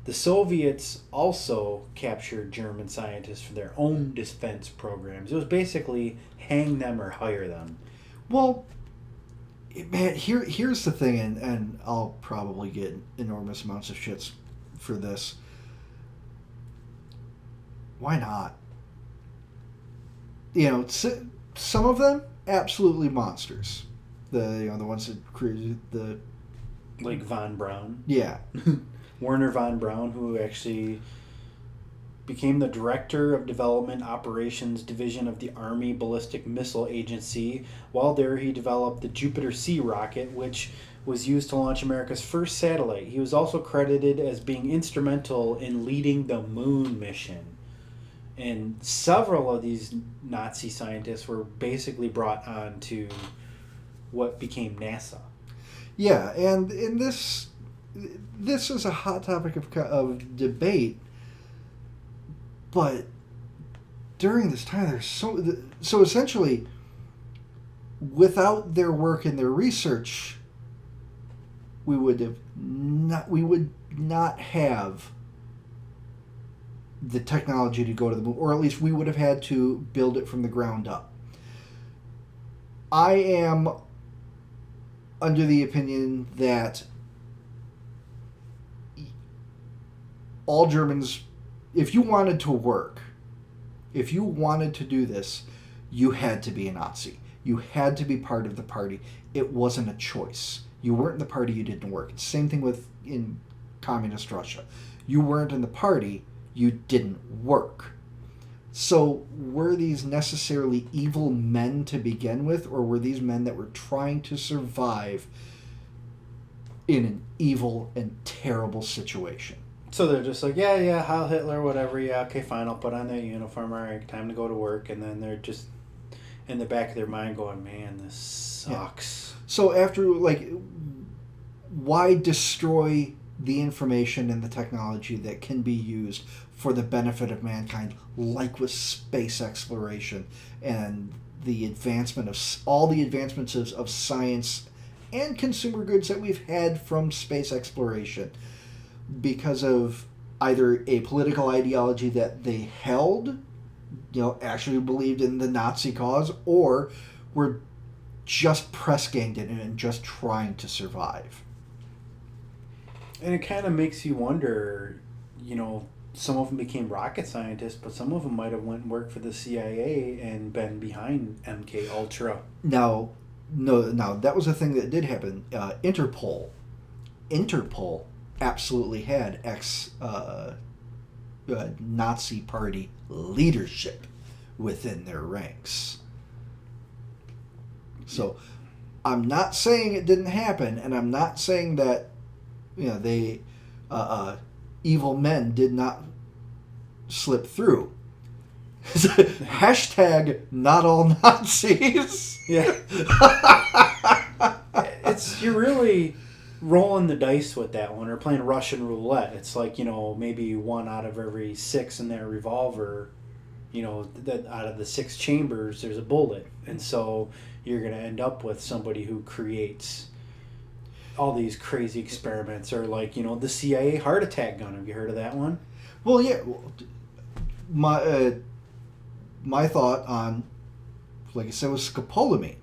The Soviets also captured German scientists for their own defense programs. It was basically hang them or hire them. Well, man, here's the thing, and I'll probably get enormous amounts of shits for this. Why not? Some of them absolutely monsters. The ones that created the Like Von Braun. Yeah. Werner von Braun, who actually became the director of development operations division of the Army Ballistic Missile Agency. While there, he developed the Jupiter C rocket, which was used to launch America's first satellite. He was also credited as being instrumental in leading the moon mission. And several of these Nazi scientists were basically brought on to what became NASA. Yeah, and in this is a hot topic of debate. But during this time, there's so essentially, without their work and their research, we would not have the technology to go to the moon, or at least we would have had to build it from the ground up. I am under the opinion that all Germans, if you wanted to work, if you wanted to do this, you had to be a Nazi. You had to be part of the party. It wasn't a choice. You weren't in the party, you didn't work. It's the same thing in communist Russia. You weren't in the party, you didn't work. So were these necessarily evil men to begin with, or were these men that were trying to survive in an evil and terrible situation? So they're just like, yeah, Heil Hitler, whatever, yeah, okay, fine, I'll put on that uniform, all right, time to go to work. And then they're just in the back of their mind going, man, this sucks. Yeah. So after, why destroy the information and the technology that can be used for the benefit of mankind, like with space exploration and the advancement of all the advancements of science and consumer goods that we've had from space exploration? Because of either a political ideology that they held, actually believed in the Nazi cause, or were just press-ganged in it and just trying to survive. And it kind of makes you wonder, some of them became rocket scientists, but some of them might have went and worked for the CIA and been behind MK Ultra. Now, now that was a thing that did happen. Interpol absolutely had Nazi Party leadership within their ranks. So, I'm not saying it didn't happen, and I'm not saying that they evil men did not slip through. Hashtag not all Nazis. Yeah. You're really rolling the dice with that one, or playing Russian roulette. It's like, maybe one out of every 6 in that revolver, that out of the 6 chambers, there's a bullet. And so you're going to end up with somebody who creates all these crazy experiments, or like, the CIA heart attack gun. Have you heard of that one? Well, yeah. My thought on, like I said, was scopolamine.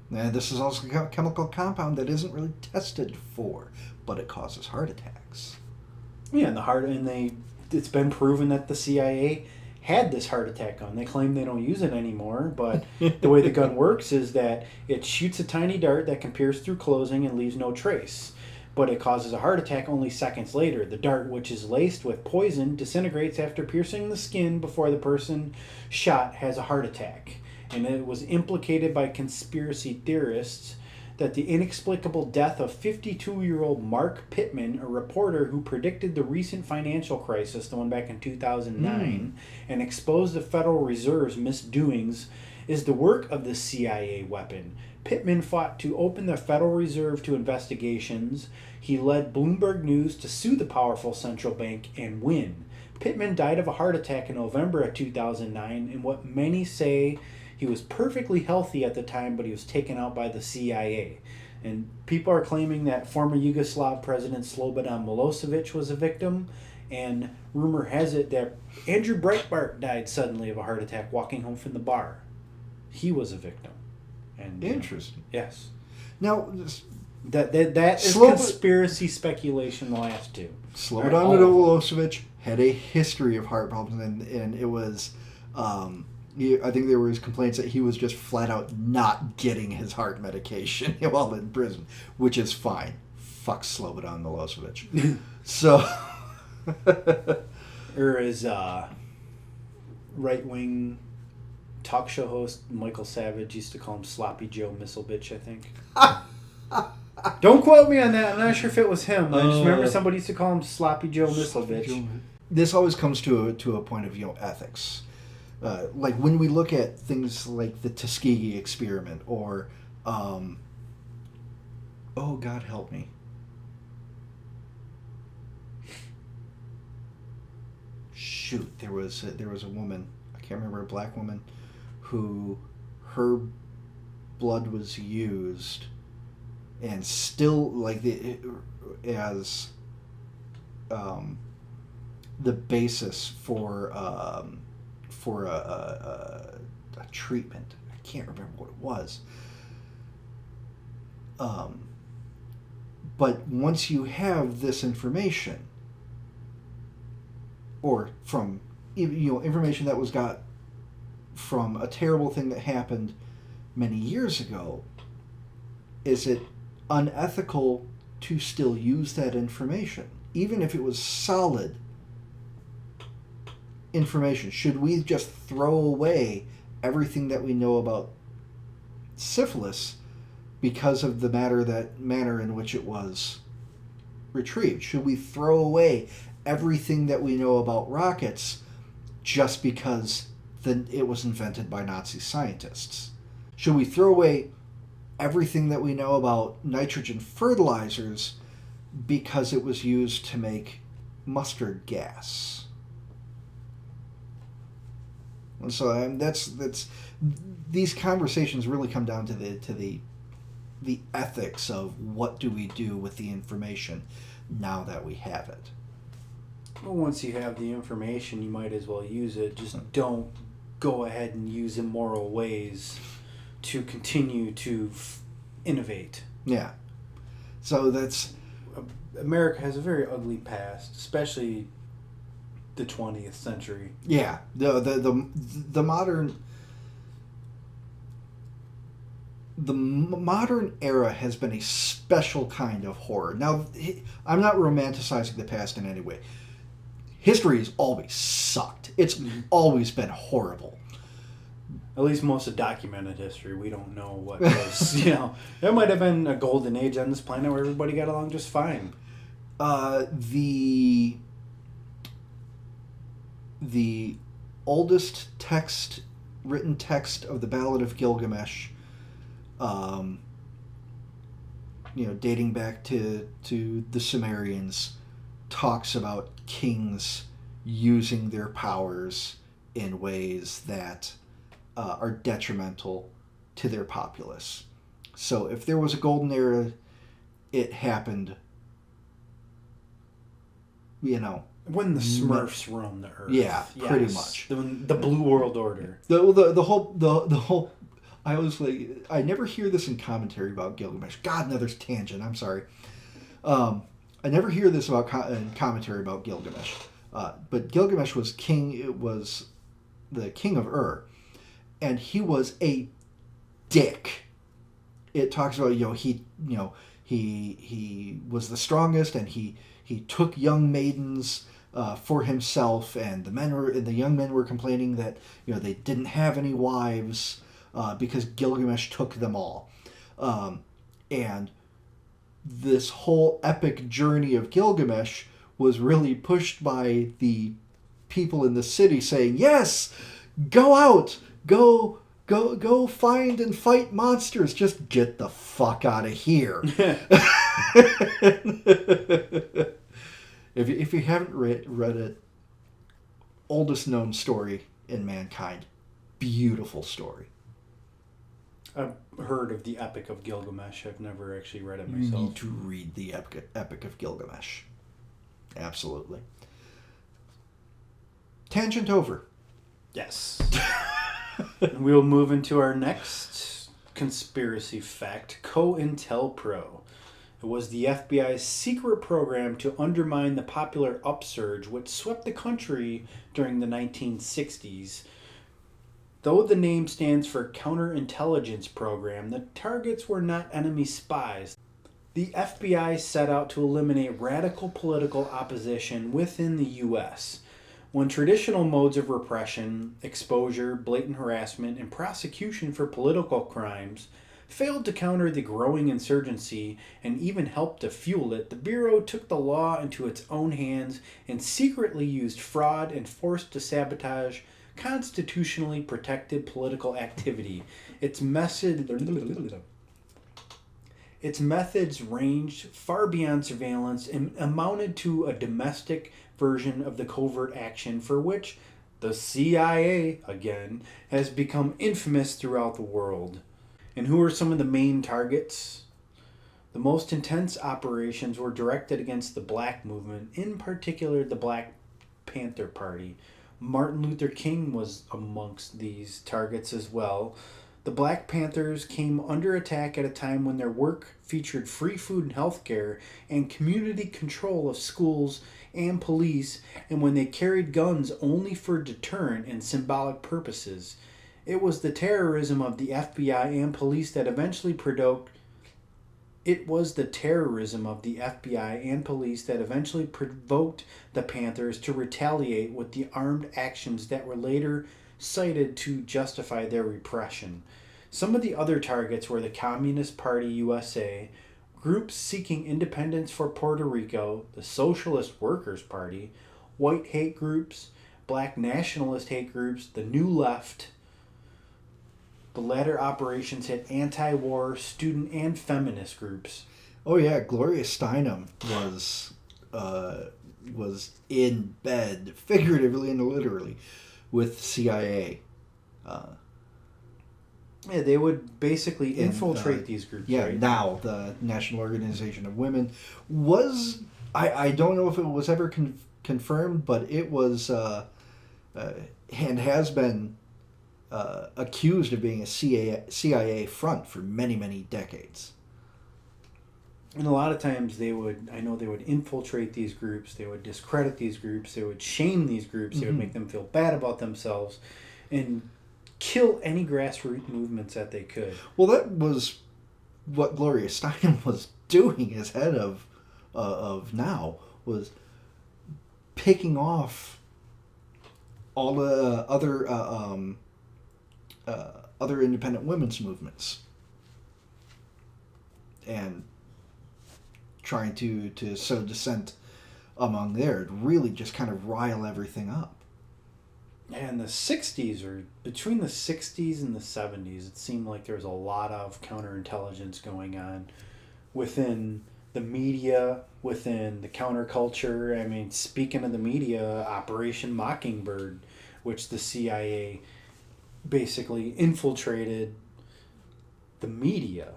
Now, this is also a chemical compound that isn't really tested for, but it causes heart attacks. Yeah, it's been proven that the CIA had this heart attack gun. They claim they don't use it anymore, but the way the gun works is that it shoots a tiny dart that can pierce through clothing and leaves no trace. But it causes a heart attack only seconds later. The dart, which is laced with poison, disintegrates after piercing the skin before the person shot has a heart attack. And it was implicated by conspiracy theorists that the inexplicable death of 52-year-old Mark Pittman, a reporter who predicted the recent financial crisis, the one back in 2009, and exposed the Federal Reserve's misdoings, is the work of the CIA weapon. Pittman fought to open the Federal Reserve to investigations. He led Bloomberg News to sue the powerful central bank and win. Pittman died of a heart attack in November of 2009, in what many say he was perfectly healthy at the time, but he was taken out by the CIA. And people are claiming that former Yugoslav President Slobodan Milosevic was a victim, and rumor has it that Andrew Breitbart died suddenly of a heart attack walking home from the bar. He was a victim. And Interesting. Yes. Now, that is conspiracy speculation. The last two. Slobodan Milosevic had a history of heart problems, and it was, I think there was complaints that he was just flat out not getting his heart medication while in prison, which is fine. Fuck Slobodan Milosevic. So, or as right-wing talk show host Michael Savage used to call him Sloppy Joe Misselbitch, I think. Don't quote me on that. I'm not sure if it was him. I just remember somebody used to call him Sloppy Joe Misselbitch. This always comes to a point of ethics. Like when we look at things like the Tuskegee experiment, or oh God help me, shoot, there was a woman, I can't remember, a black woman, who her blood was used and still as the basis for a treatment. I can't remember what it was. But once you have this information, or from information that was got from a terrible thing that happened many years ago, is it unethical to still use that information, even if it was solid information? Should we just throw away everything that we know about syphilis because of the manner in which it was retrieved? Should we throw away everything that we know about rockets just because it was invented by Nazi scientists? Should we throw away everything that we know about nitrogen fertilizers because it was used to make mustard gas? And so that's these conversations really come down to the ethics of what do we do with the information now that we have it. Well, once you have the information, you might as well use it. Just don't go ahead and use immoral ways to continue to innovate. Yeah. So that's... America has a very ugly past, especially the 20th century. Yeah, the modern modern era has been a special kind of horror. Now, I'm not romanticizing the past in any way. History has always sucked. It's always been horrible. At least most of documented history, we don't know what was, there might have been a golden age on this planet where everybody got along just fine. The oldest written text of the Ballad of Gilgamesh, dating back to the Sumerians, talks about kings using their powers in ways that are detrimental to their populace. So if there was a golden era, it happened, when the Smurfs roamed the earth. Yeah, pretty much. The Blue World Order. The whole. I was like, I never hear this in commentary about Gilgamesh. God, another tangent. I'm sorry. I never hear this about in commentary about Gilgamesh. But Gilgamesh was king. It was the king of Ur, and he was a dick. It talks about he was the strongest, and he took young maidens for himself, and the young men were complaining that they didn't have any wives because Gilgamesh took them all, and this whole epic journey of Gilgamesh was really pushed by the people in the city saying, yes, go out, go find and fight monsters, just get the fuck out of here. If you haven't read it, oldest known story in mankind, beautiful story. I've heard of the Epic of Gilgamesh. I've never actually read it You myself. need to read the Epic of Gilgamesh. Absolutely. Tangent over. Yes. We'll move into our next conspiracy fact, COINTELPRO. It was the FBI's secret program to undermine the popular upsurge which swept the country during the 1960s. Though the name stands for Counterintelligence Program, the targets were not enemy spies. The FBI set out to eliminate radical political opposition within the U.S. When traditional modes of repression, exposure, blatant harassment, and prosecution for political crimes failed to counter the growing insurgency and even helped to fuel it, the Bureau took the law into its own hands and secretly used fraud and forced to sabotage constitutionally protected political activity. Its methods ranged far beyond surveillance and amounted to a domestic version of the covert action for which the CIA, again, has become infamous throughout the world. And who are some of the main targets? The most intense operations were directed against the Black movement, in particular the Black Panther Party. Martin Luther King was amongst these targets as well. The Black Panthers came under attack at a time when their work featured free food and health care and community control of schools and police, and when they carried guns only for deterrent and symbolic purposes. It was the terrorism of the FBI and police that eventually provoked the Panthers to retaliate with the armed actions that were later cited to justify their repression. Some of the other targets were the Communist Party USA, groups seeking independence for Puerto Rico, the Socialist Workers' Party, white hate groups, black nationalist hate groups, the New Left. The latter operations hit anti-war, student, and feminist groups. Oh yeah, Gloria Steinem was in bed, figuratively and literally, with CIA. Yeah, they would basically infiltrate these groups. Yeah, right? now the National Organization of Women I don't know if it was ever confirmed, but it was and has been accused of being a CIA front for many, many decades. And a lot of times they would infiltrate these groups, they would discredit these groups, they would shame these groups, they would make them feel bad about themselves, and kill any grassroots movements that they could. Well, that was what Gloria Steinem was doing as head of Now, was picking off all the other independent women's movements and trying to sow dissent among there, really just kind of rile everything up. And the 60s, or between the 60s and the 70s, it seemed like there was a lot of counterintelligence going on within the media, within the counterculture. I mean, speaking of the media, Operation Mockingbird, which the CIA basically infiltrated the media.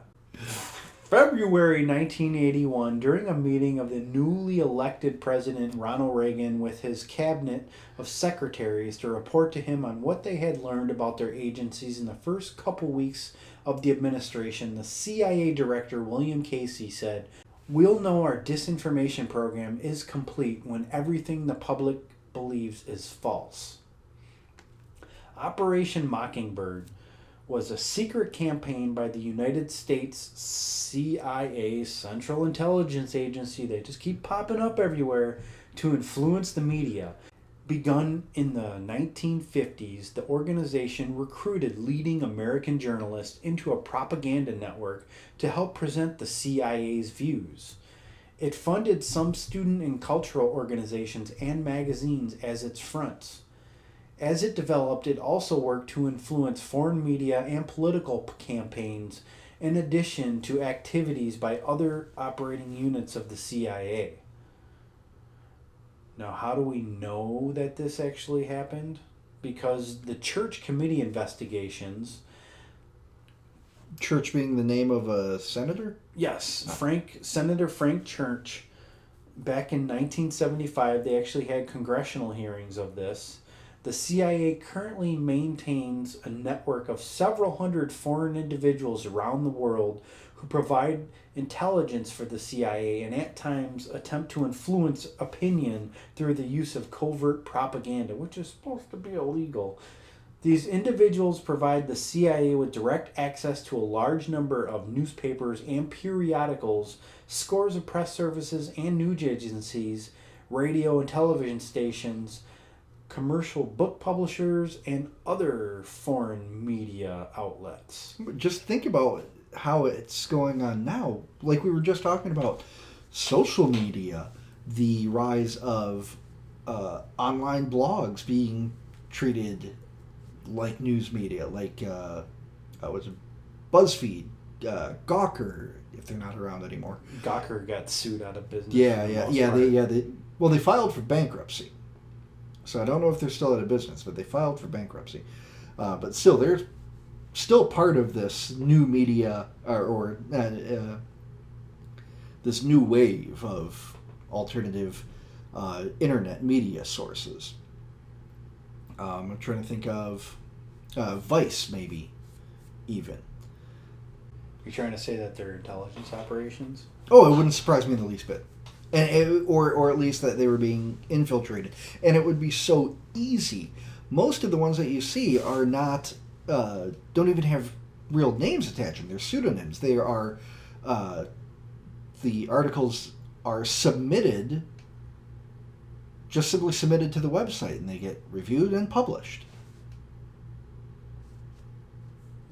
February 1981, during a meeting of the newly elected President Ronald Reagan with his cabinet of secretaries to report to him on what they had learned about their agencies in the first couple weeks of the administration, the CIA Director William Casey said, "We'll know our disinformation program is complete when everything the public believes is false." Operation Mockingbird was a secret campaign by the United States CIA, Central Intelligence Agency, they just keep popping up everywhere, to influence the media. Begun in the 1950s, the organization recruited leading American journalists into a propaganda network to help present the CIA's views. It funded some student and cultural organizations and magazines as its fronts. As it developed, it also worked to influence foreign media and political campaigns, in addition to activities by other operating units of the CIA. Now, how do we know that this actually happened? Because the Church Committee investigations... Church being the name of a senator? Yes, Senator Frank Church. Back in 1975, they actually had congressional hearings of this. The CIA currently maintains a network of several hundred foreign individuals around the world who provide intelligence for the CIA and at times attempt to influence opinion through the use of covert propaganda, which is supposed to be illegal. These individuals provide the CIA with direct access to a large number of newspapers and periodicals, scores of press services and news agencies, radio and television stations, commercial book publishers, and other foreign media outlets. Just think about how it's going on now. Like we were just talking about social media, the rise of online blogs being treated like news media, like was it BuzzFeed, Gawker, if they're not around anymore. Gawker got sued out of business. They filed for bankruptcy. So I don't know if they're still out of business, but they filed for bankruptcy. But still, they're still part of this new media or this new wave of alternative internet media sources. I'm trying to think of Vice, maybe, even. You're trying to say that they're intelligence operations? Oh, it wouldn't surprise me in the least bit. Or at least that they were being infiltrated. And it would be so easy. Most of the ones that you see are not, don't even have real names attached to them. They're pseudonyms. They are, the articles are submitted, just simply submitted to the website, and they get reviewed and published.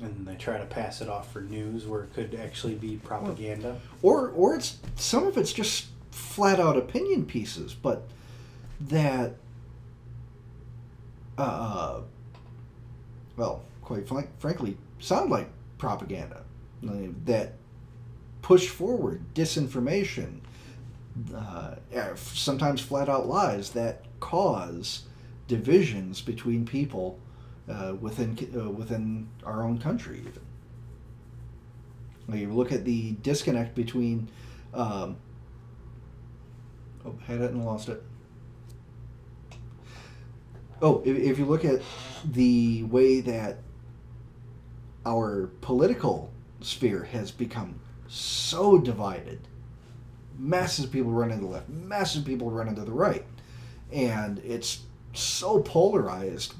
And they try to pass it off for news where it could actually be propaganda. Or it's, some of it's just flat out opinion pieces, but that quite frankly sound like propaganda, that push forward disinformation, sometimes flat out lies that cause divisions between people within our own country even. Like you look at the disconnect between had it and lost it. If you look at the way that our political sphere has become so divided masses of people running to the left, masses of people running to the right. And it's so polarized,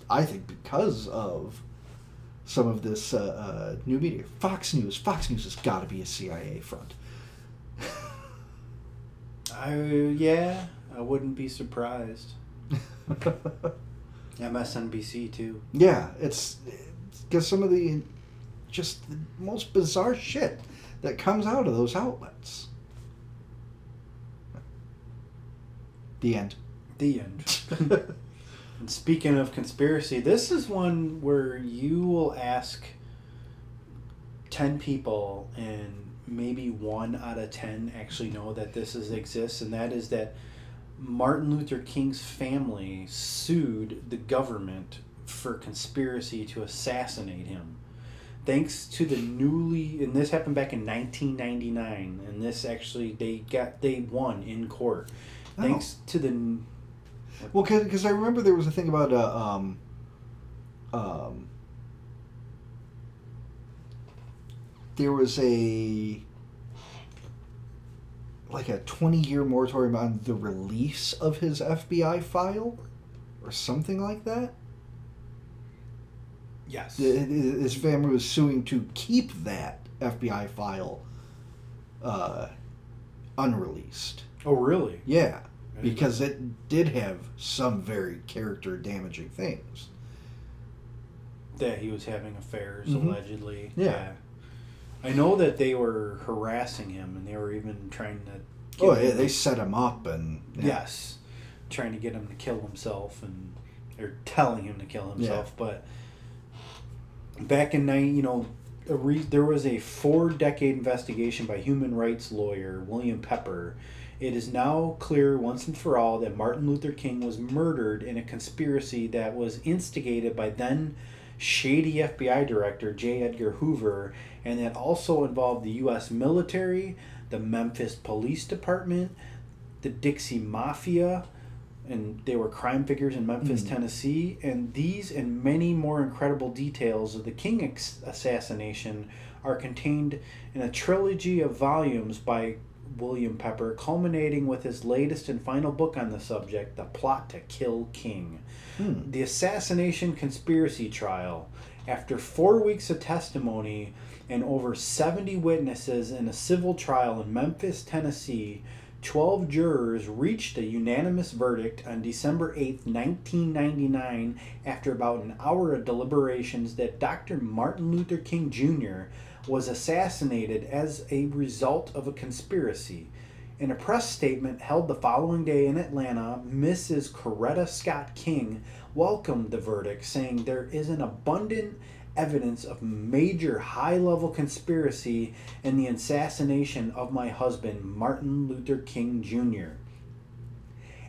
I think, because of some of this new media. Fox News has got to be a CIA front. I wouldn't be surprised. MSNBC too. Yeah, it's because some of the most bizarre shit that comes out of those outlets. The end. The end. And speaking of conspiracy, this is one where you will ask 10 people and maybe 1 out of 10 actually know that this exists, and that is that Martin Luther King's family sued the government for conspiracy to assassinate him. Thanks to the and this happened back in 1999, and this actually, they won in court. Thanks to the... Well, because I remember there was a thing about there was a 20-year moratorium on the release of his FBI file, or something like that. Yes. His family was suing to keep that FBI file unreleased. Oh, really? Yeah, because it did have some very character-damaging things. That he was having affairs, Mm-hmm. allegedly. Yeah. I know that they were harassing him, and they were even trying to... They set him up and... Yeah. Yes. Trying to get him to kill himself, or telling him to kill himself. Yeah. But back in, there was a 4-decade investigation by human rights lawyer William Pepper. It is now clear once and for all that Martin Luther King was murdered in a conspiracy that was instigated by then shady FBI director J. Edgar Hoover, and that also involved the U.S. military, the Memphis Police Department, the Dixie Mafia, and they were crime figures in Memphis, Tennessee. And these and many more incredible details of the King assassination are contained in a trilogy of volumes by William Pepper, culminating with his latest and final book on the subject, The Plot to Kill King. The assassination conspiracy trial. After 4 weeks of testimony and over 70 witnesses in a civil trial in Memphis, Tennessee, 12 jurors reached a unanimous verdict on December 8, 1999, after about an hour of deliberations, that Dr. Martin Luther King Jr. was assassinated as a result of a conspiracy. In a press statement held the following day in Atlanta, Mrs. Coretta Scott King welcomed the verdict, saying there is an abundant evidence of major high-level conspiracy in the assassination of my husband, Martin Luther King Jr.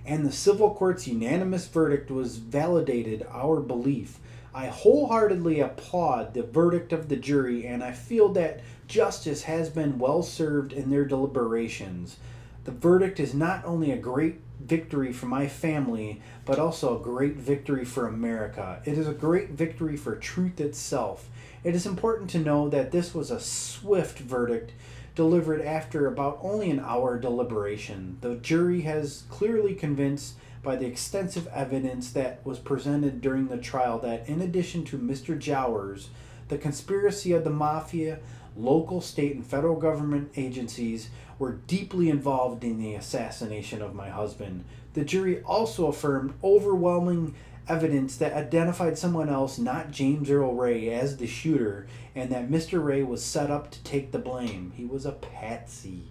And the civil court's unanimous verdict was validated our belief. I wholeheartedly applaud the verdict of the jury, and I feel that justice has been well served in their deliberations. The verdict is not only a great victory for my family, but also a great victory for America. It is a great victory for truth itself. It is important to know that this was a swift verdict delivered after about only an hour deliberation. The jury has clearly convinced by the extensive evidence that was presented during the trial that, in addition to Mr. Jowers, the conspiracy of the mafia, local, state, and federal government agencies were deeply involved in the assassination of my husband. The jury also affirmed overwhelming evidence that identified someone else, not James Earl Ray, as the shooter, and that Mr. Ray was set up to take the blame. He was a patsy.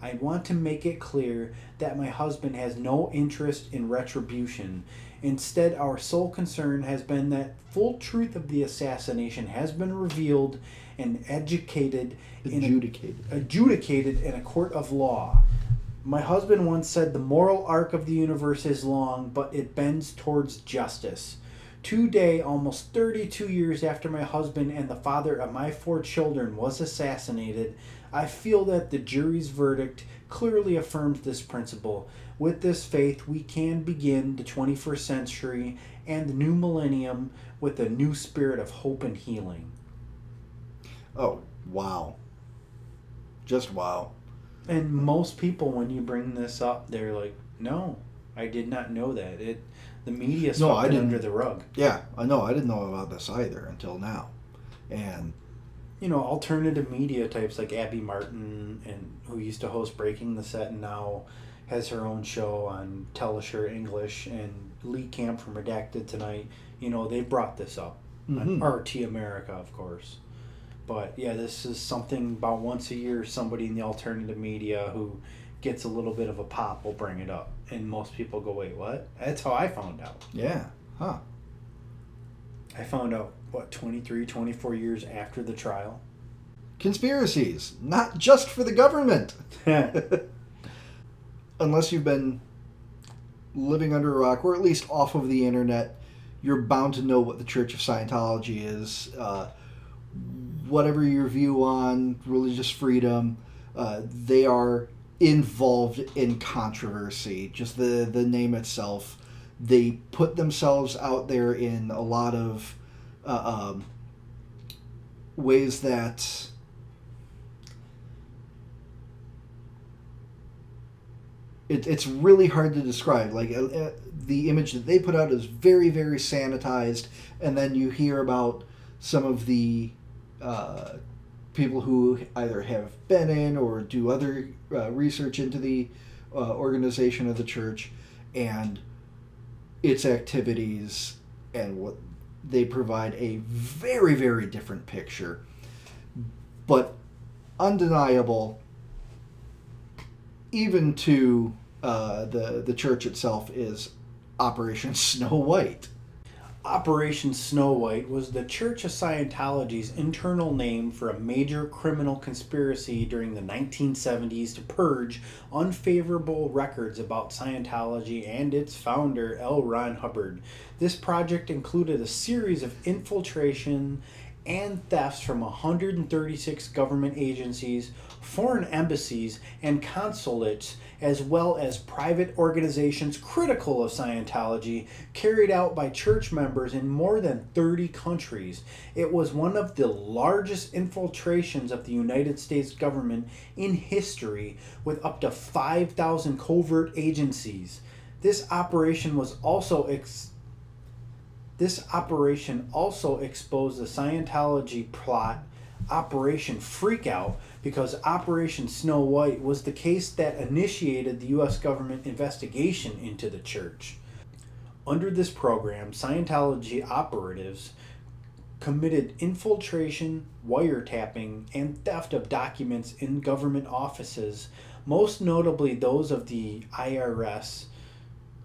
I want to make it clear that my husband has no interest in retribution. Instead, our sole concern has been that full truth of the assassination has been revealed and adjudicated in a court of law. My husband once said, the moral arc of the universe is long, but it bends towards justice. Today, almost 32 years after my husband and the father of my 4 children was assassinated, I feel that the jury's verdict clearly affirms this principle. With this faith, we can begin the 21st century and the new millennium with a new spirit of hope and healing. Oh, wow. Just wow. And most people, when you bring this up, they're like, "No, I did not know that." The media No, swept I it didn't. under the rug. Yeah, I know. I didn't know about this either until now. And You know, alternative media types like Abby Martin, and who used to host Breaking the Set and now has her own show on Telesure English, and Lee Camp from Redacted Tonight. You know, they brought this up on Mhm. RT America, of course. But yeah, this is something about once a year somebody in the alternative media who gets a little bit of a pop will bring it up. And most people go, wait, what? That's how I found out. yeah, huh. I found out, 23, 24 years after the trial? Conspiracies, not just for the government. Unless you've been living under a rock, or at least off of the internet, you're bound to know what the Church of Scientology is. Whatever your view on religious freedom, they are involved in controversy. Just the name itself. They put themselves out there in a lot of ways that it's really hard to describe. Like the image that they put out is very, very sanitized, and then you hear about some of the people who either have been in or do other research into the organization of the church and its activities, and what they provide a very, very different picture, but undeniable even to the church itself, is Operation Snow White. Operation Snow White was the Church of Scientology's internal name for a major criminal conspiracy during the 1970s to purge unfavorable records about Scientology and its founder, L. Ron Hubbard. This project included a series of infiltration and thefts from 136 government agencies, foreign embassies, and consulates, as well as private organizations critical of Scientology, carried out by church members in more than 30 countries. It was one of the largest infiltrations of the United States government in history, with up to 5,000 covert agencies. This operation also exposed the Scientology plot, Operation Freakout, because Operation Snow White was the case that initiated the U.S. government investigation into the church. Under this program, Scientology operatives committed infiltration, wiretapping, and theft of documents in government offices, most notably those of the IRS.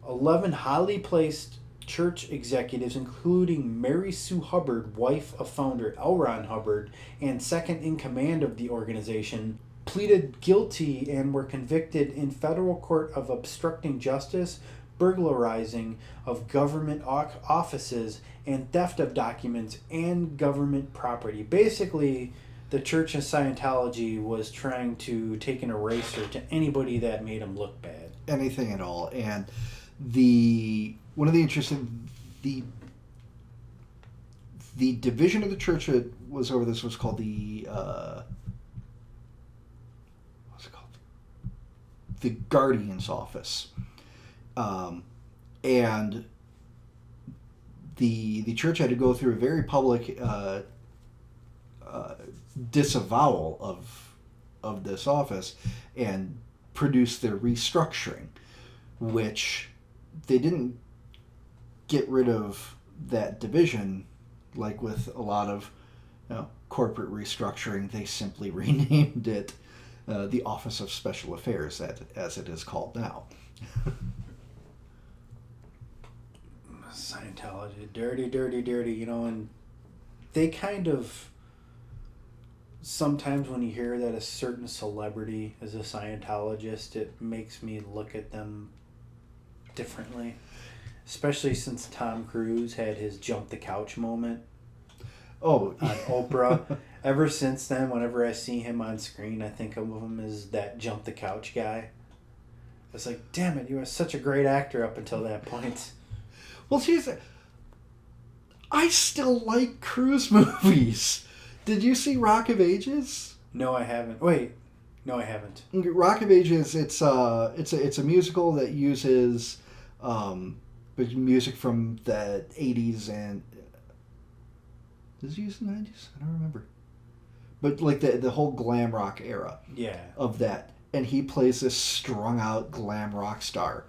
11 highly placed church executives, including Mary Sue Hubbard, wife of founder L. Ron Hubbard and second in command of the organization, pleaded guilty and were convicted in federal court of obstructing justice, burglarizing of government offices, and theft of documents and government property. Basically, the Church of Scientology was trying to take an eraser to anybody that made them look bad. Anything at all. And one of the interesting the division of the church that was over this was called the what's it called? The Guardian's Office. And the church had to go through a very public disavowal of this office and produce their restructuring, which they didn't get rid of that division like with a lot of corporate restructuring. They simply renamed it the Office of Special Affairs, as it is called now. Scientology, dirty, dirty, dirty, and they kind of, sometimes when you hear that a certain celebrity is a Scientologist, it makes me look at them differently. Especially since Tom Cruise had his jump the couch moment on Oprah. Ever since then, whenever I see him on screen, I think of him as that jump the couch guy. It's like, damn it, you were such a great actor up until that point. Well, I still like Cruise movies. Did you see Rock of Ages? No, I haven't. Wait, No, I haven't. Rock of Ages. It's a musical that uses music from the 80s and does it use the 90s? I don't remember. But like the whole glam rock era Yeah. of that, and he plays this strung out glam rock star,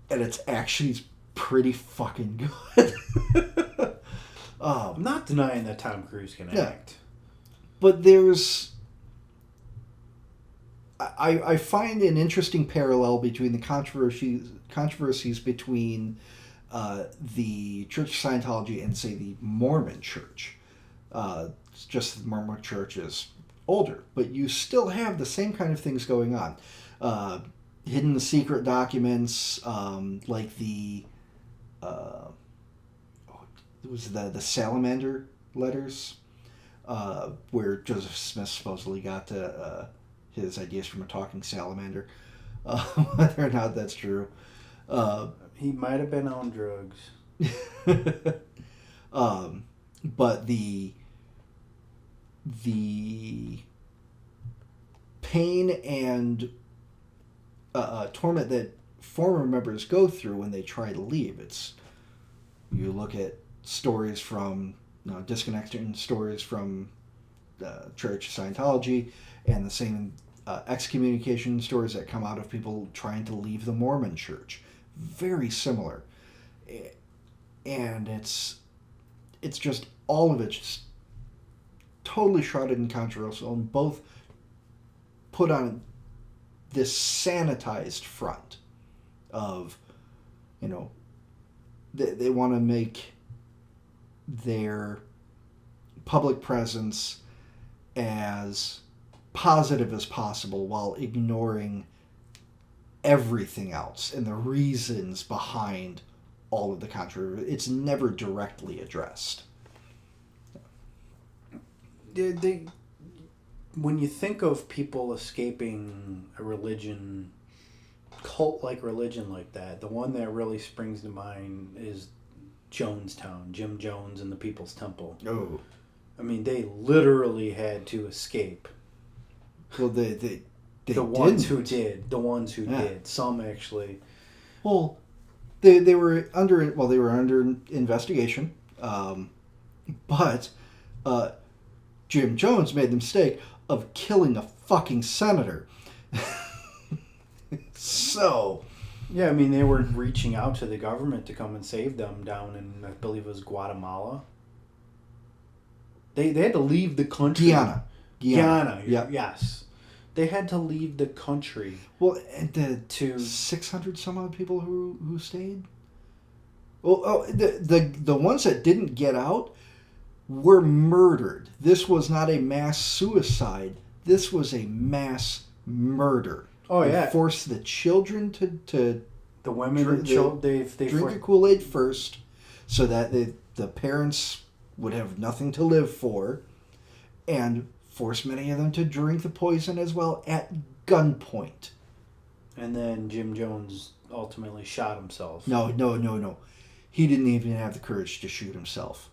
and it's actually pretty fucking good. I'm not denying that Tom Cruise can act. But there's I find an interesting parallel between the controversies between the Church of Scientology and, say, the Mormon Church. It's just the Mormon Church is older, but you still have the same kind of things going on. Hidden secret documents, like the it was the Salamander letters, where Joseph Smith supposedly got his ideas from a talking salamander. Whether or not that's true. He might have been on drugs. But the pain and torment that former members go through when they try to leave. You look at stories from disconnection stories from the Church of Scientology, and the same excommunication stories that come out of people trying to leave the Mormon Church. Very similar, and it's just all of it just totally shrouded in controversial, and both put on this sanitized front of, they want to make their public presence as positive as possible while ignoring everything else and the reasons behind all of the controversy. It's never directly addressed. When you think of people escaping a religion, cult-like religion like that, the one that really springs to mind is Jonestown, Jim Jones and the People's Temple. Oh. I mean, they literally had to escape. Well, they the ones who did. The ones who did. Some actually. Well, they were under investigation, but Jim Jones made the mistake of killing a fucking senator. So. Yeah, I mean, they were reaching out to the government to come and save them down in, I believe it was Guatemala. They had to leave the country. Guyana. Yeah. Yes. They had to leave the country. Well, and the 600 some odd people who stayed. Well, the ones that didn't get out were murdered. This was not a mass suicide. This was a mass murder. Oh, they yeah. Forced the children to the women and children. They drink the Kool-Aid first, so that the parents would have nothing to live for, and forced many of them to drink the poison as well at gunpoint. And then Jim Jones ultimately shot himself. No. He didn't even have the courage to shoot himself.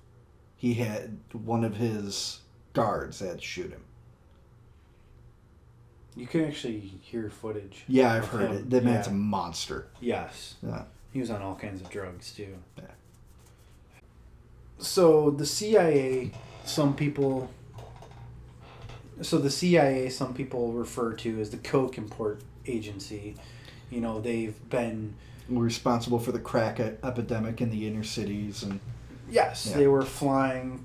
He had one of his guards that had to shoot him. You can actually hear footage. Yeah, I've heard him. it. That man's a monster. Yes. Yeah. He was on all kinds of drugs, too. Yeah. So the CIA, some people refer to as the Coke Import Agency. They've been responsible for the crack epidemic in the inner cities, and yes, they were flying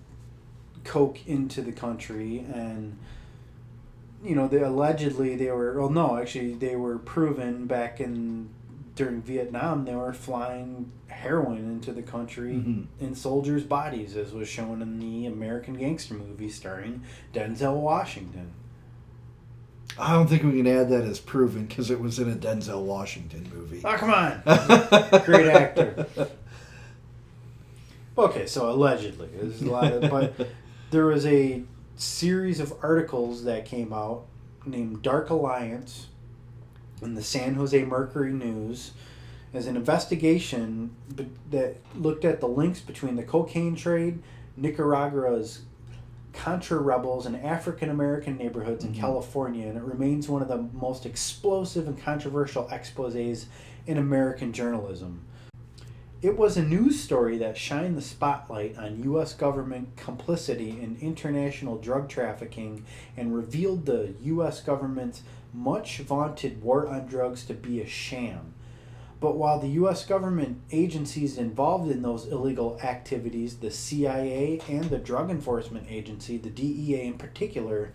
coke into the country, and they were proven back during Vietnam, they were flying heroin into the country in soldiers' bodies, as was shown in the American Gangster movie starring Denzel Washington. I don't think we can add that as proven because it was in a Denzel Washington movie. Oh, come on. Great actor. Okay, so allegedly. There's a lot but there was a series of articles that came out named Dark Alliance in the San Jose Mercury News as an investigation that looked at the links between the cocaine trade, Nicaragua's Contra rebels in African American neighborhoods in California, and it remains one of the most explosive and controversial exposés in American journalism. It was a news story that shined the spotlight on U.S. government complicity in international drug trafficking and revealed the U.S. government's much vaunted war on drugs to be a sham. But while the U.S. government agencies involved in those illegal activities, the CIA and the Drug Enforcement Agency, the DEA in particular,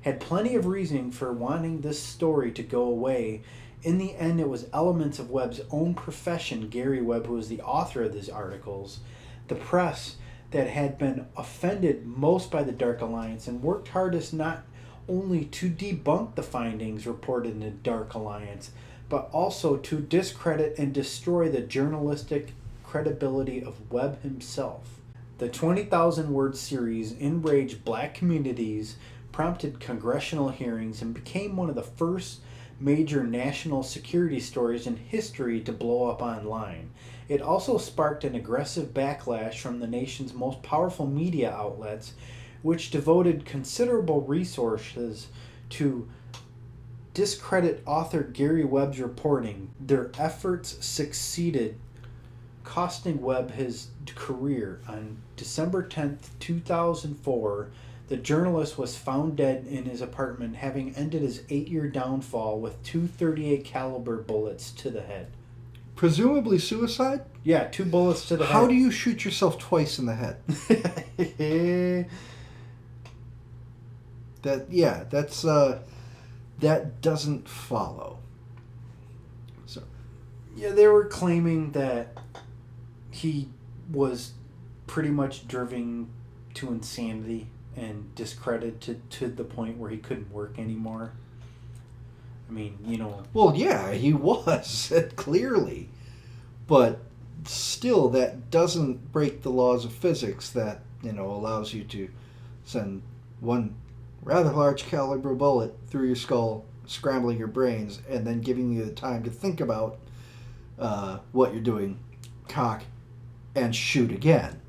had plenty of reason for wanting this story to go away, in the end it was elements of Webb's own profession, Gary Webb, who was the author of these articles, the press that had been offended most by the Dark Alliance and worked hardest not only to debunk the findings reported in the Dark Alliance, but also to discredit and destroy the journalistic credibility of Webb himself. The 20,000 word series enraged black communities, prompted congressional hearings, and became one of the first major national security stories in history to blow up online. It also sparked an aggressive backlash from the nation's most powerful media outlets, which devoted considerable resources to discredit author Gary Webb's reporting. Their efforts succeeded, costing Webb his career. On December 10th, 2004, the journalist was found dead in his apartment, having ended his 8-year downfall with 2 .38 caliber bullets to the head. Presumably suicide? Yeah, 2 bullets to the head. How do you shoot yourself twice in the head? That doesn't follow. So, yeah, they were claiming that he was pretty much driven to insanity and discredited to the point where he couldn't work anymore. I mean, Well, yeah, he was, clearly. But still, that doesn't break the laws of physics that, allows you to send one rather large caliber bullet through your skull, scrambling your brains, and then giving you the time to think about what you're doing, cock, and shoot again.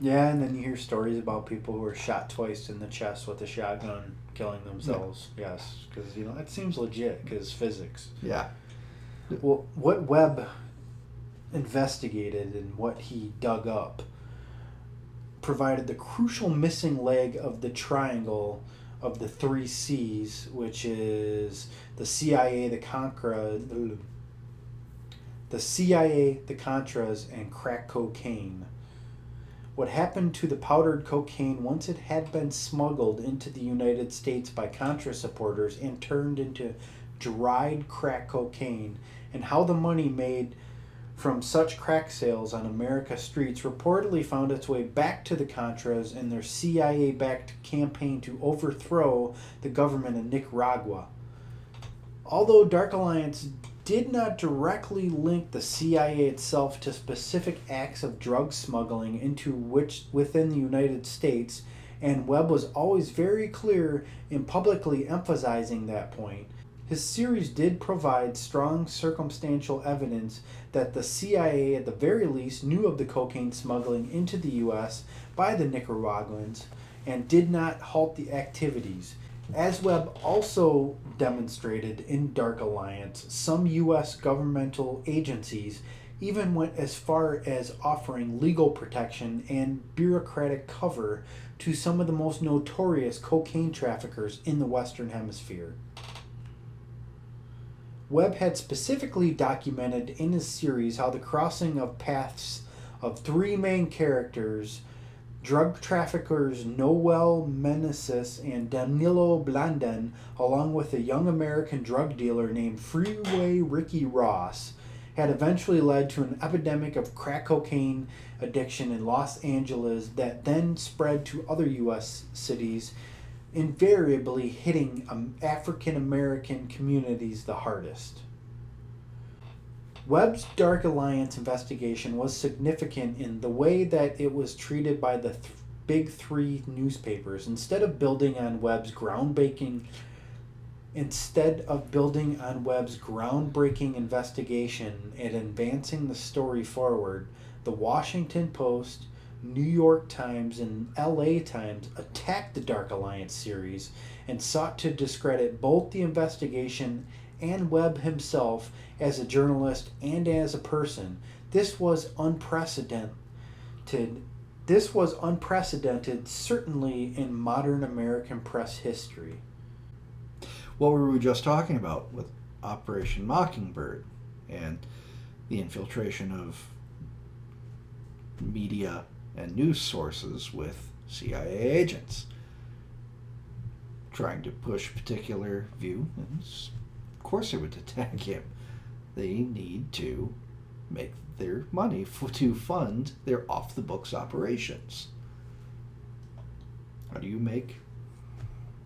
Yeah, and then you hear stories about people who are shot twice in the chest with a shotgun, killing themselves. Yeah. Yes, because, it seems legit, because physics. Yeah. Well, what Webb investigated and what he dug up provided the crucial missing leg of the triangle of the 3 C's, which is the CIA, the Contras, and crack cocaine. What happened to the powdered cocaine once it had been smuggled into the United States by Contra supporters and turned into dried crack cocaine, and how the money made from such crack sales on America's streets reportedly found its way back to the Contras and their CIA-backed campaign to overthrow the government in Nicaragua. Although Dark Alliance did not directly link the CIA itself to specific acts of drug smuggling within the United States, and Webb was always very clear in publicly emphasizing that point, his series did provide strong circumstantial evidence that the CIA at the very least knew of the cocaine smuggling into the U.S. by the Nicaraguans and did not halt the activities. As Webb also demonstrated in Dark Alliance, some U.S. governmental agencies even went as far as offering legal protection and bureaucratic cover to some of the most notorious cocaine traffickers in the Western Hemisphere. Webb had specifically documented in his series how the crossing of paths of 3 main characters, drug traffickers Noel Meneses and Danilo Blandan, along with a young American drug dealer named Freeway Ricky Ross, had eventually led to an epidemic of crack cocaine addiction in Los Angeles that then spread to other U.S. cities, invariably hitting African American communities the hardest. Webb's Dark Alliance investigation was significant in the way that it was treated by the big 3 newspapers. Instead of building on Webb's groundbreaking investigation and advancing the story forward, the Washington Post, New York Times, and LA Times attacked the Dark Alliance series and sought to discredit both the investigation and Webb himself as a journalist and as a person. This was unprecedented. This was unprecedented, certainly in modern American press history. What were we just talking about with Operation Mockingbird and the infiltration of media and news sources with CIA agents trying to push a particular view? And of course they would attack him. They need to make their money to fund their off-the-books operations. How do you make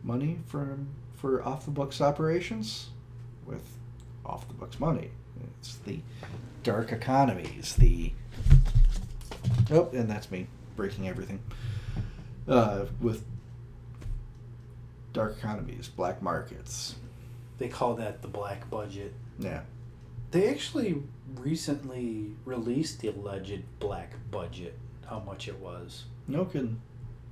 money for off-the-books operations? With off-the-books money. It's the dark economies, and that's me breaking everything. With dark economies, black markets. They call that the black budget. Yeah. They actually recently released the alleged black budget, how much it was. No kidding.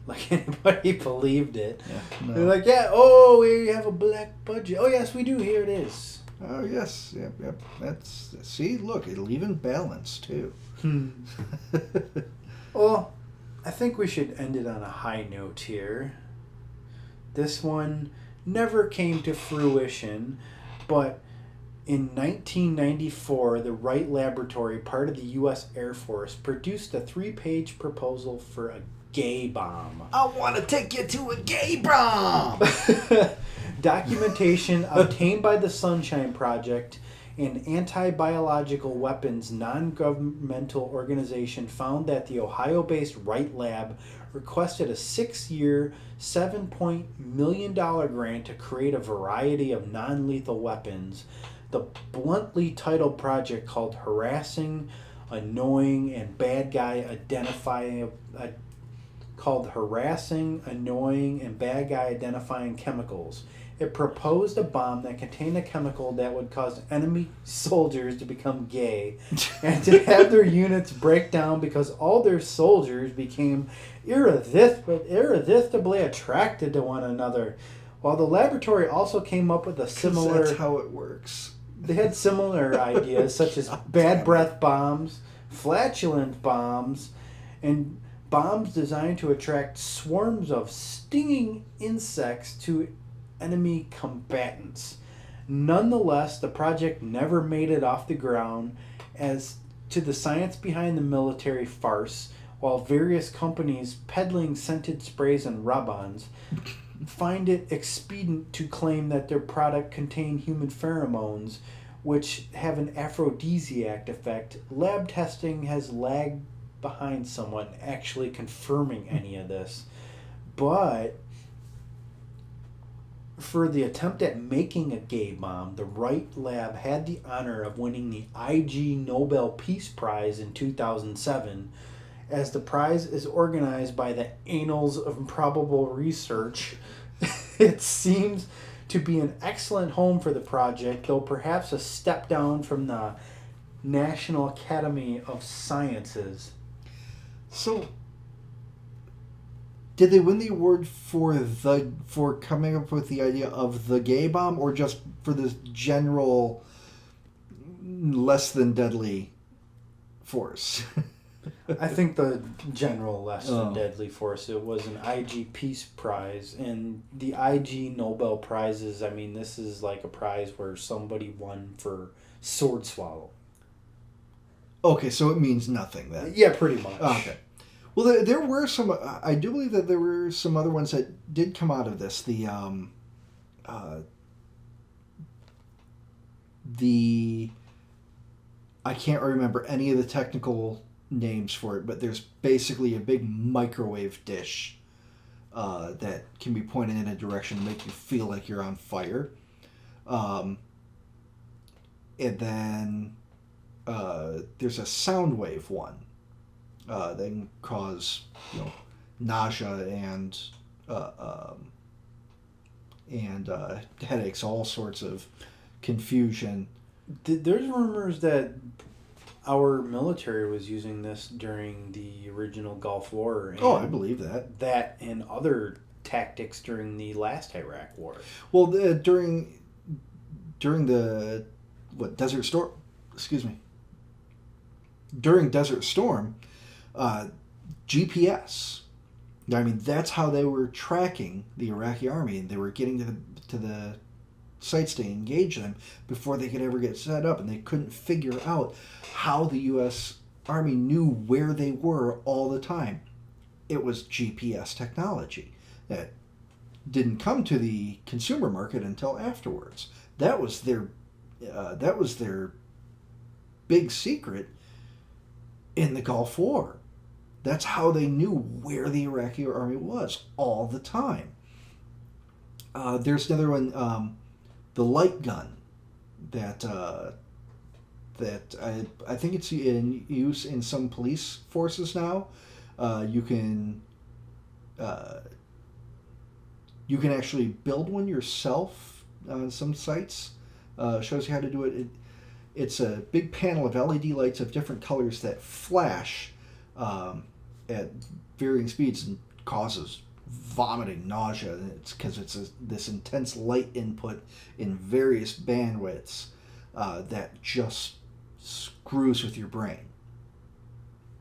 Like anybody believed it. Yeah, no. They're like, yeah, oh, we have a black budget. Oh, yes, we do. Here it is. Oh, yes. Yep. That's, see, look, it'll even balance, too. Well, I think we should end it on a high note here. This one never came to fruition, but in 1994, the Wright Laboratory, part of the U.S. Air Force, produced a 3-page proposal for a gay bomb. I want to take you to a gay bomb! Documentation obtained by the Sunshine Project, an anti-biological weapons non-governmental organization, found that the Ohio-based Wright Lab requested a 6-year, $7 million grant to create a variety of non-lethal weapons. The bluntly titled project, called Harassing, Annoying, and Bad Guy Identifying Chemicals. It proposed a bomb that contained a chemical that would cause enemy soldiers to become gay and to have their units break down because all their soldiers became irresistibly attracted to one another. While the laboratory also came up with a similar... That's how it works. They had similar ideas such as bad breath bombs, flatulent bombs, and bombs designed to attract swarms of stinging insects to enemy combatants. Nonetheless, the project never made it off the ground. As to the science behind the military farce, while various companies peddling scented sprays and rub-ons find it expedient to claim that their product contain human pheromones, which have an aphrodisiac effect, lab testing has lagged behind somewhat in actually confirming any of this. But for the attempt at making a gay bomb, the Wright Lab had the honor of winning the IG Nobel Peace Prize in 2007, as the prize is organized by the Annals of Improbable Research. It seems to be an excellent home for the project, though perhaps a step down from the National Academy of Sciences. So, did they win the award for coming up with the idea of the gay bomb, or just for this general less than deadly force? I think the general less than deadly force. It was an IG Peace Prize, and the IG Nobel Prizes, I mean, this is like a prize where somebody won for sword swallow. Okay, so it means nothing then. Yeah, pretty much. Okay. Well, there were some. I do believe that there were some other ones that did come out of this. I can't remember any of the technical names for it, but there's basically a big microwave dish that can be pointed in a direction to make you feel like you're on fire. And then there's a sound wave one. That can cause, nausea and headaches, all sorts of confusion. There's rumors that our military was using this during the original Gulf War. And Oh, I believe that. that and other tactics during the last Iraq War. Well, during the Desert Storm, excuse me. During Desert Storm, GPS. I mean, that's how they were tracking the Iraqi army, and they were getting to the sites to engage them before they could ever get set up, and they couldn't figure out how the U.S. Army knew where they were all the time. It was GPS technology that didn't come to the consumer market until afterwards. That was their big secret in the Gulf War. That's how they knew where the Iraqi army was all the time. There's another one, the light gun, that I think it's in use in some police forces now. You can actually build one yourself on some sites. Shows you how to do it. It's a big panel of LED lights of different colors that flash at varying speeds and causes vomiting, nausea. It's because it's this intense light input in various bandwidths that just screws with your brain,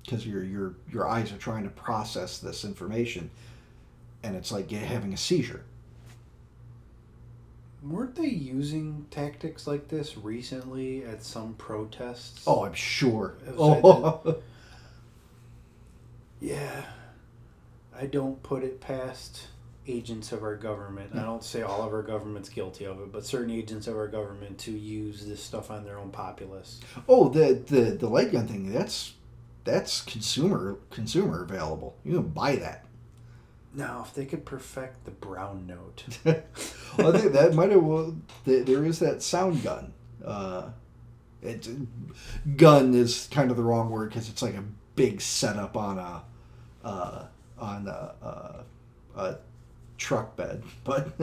because your eyes are trying to process this information, and it's like having a seizure. Weren't they using tactics like this recently at some protests? Oh, I'm sure. Oh. Yeah. I don't put it past agents of our government. I don't say all of our government's guilty of it, but certain agents of our government to use this stuff on their own populace. Oh, the light gun thing, that's consumer available. You can buy that. Now, if they could perfect the brown note. Well, I think that might have. There is that sound gun. Gun is kind of the wrong word, because it's like a big setup on a truck bed, but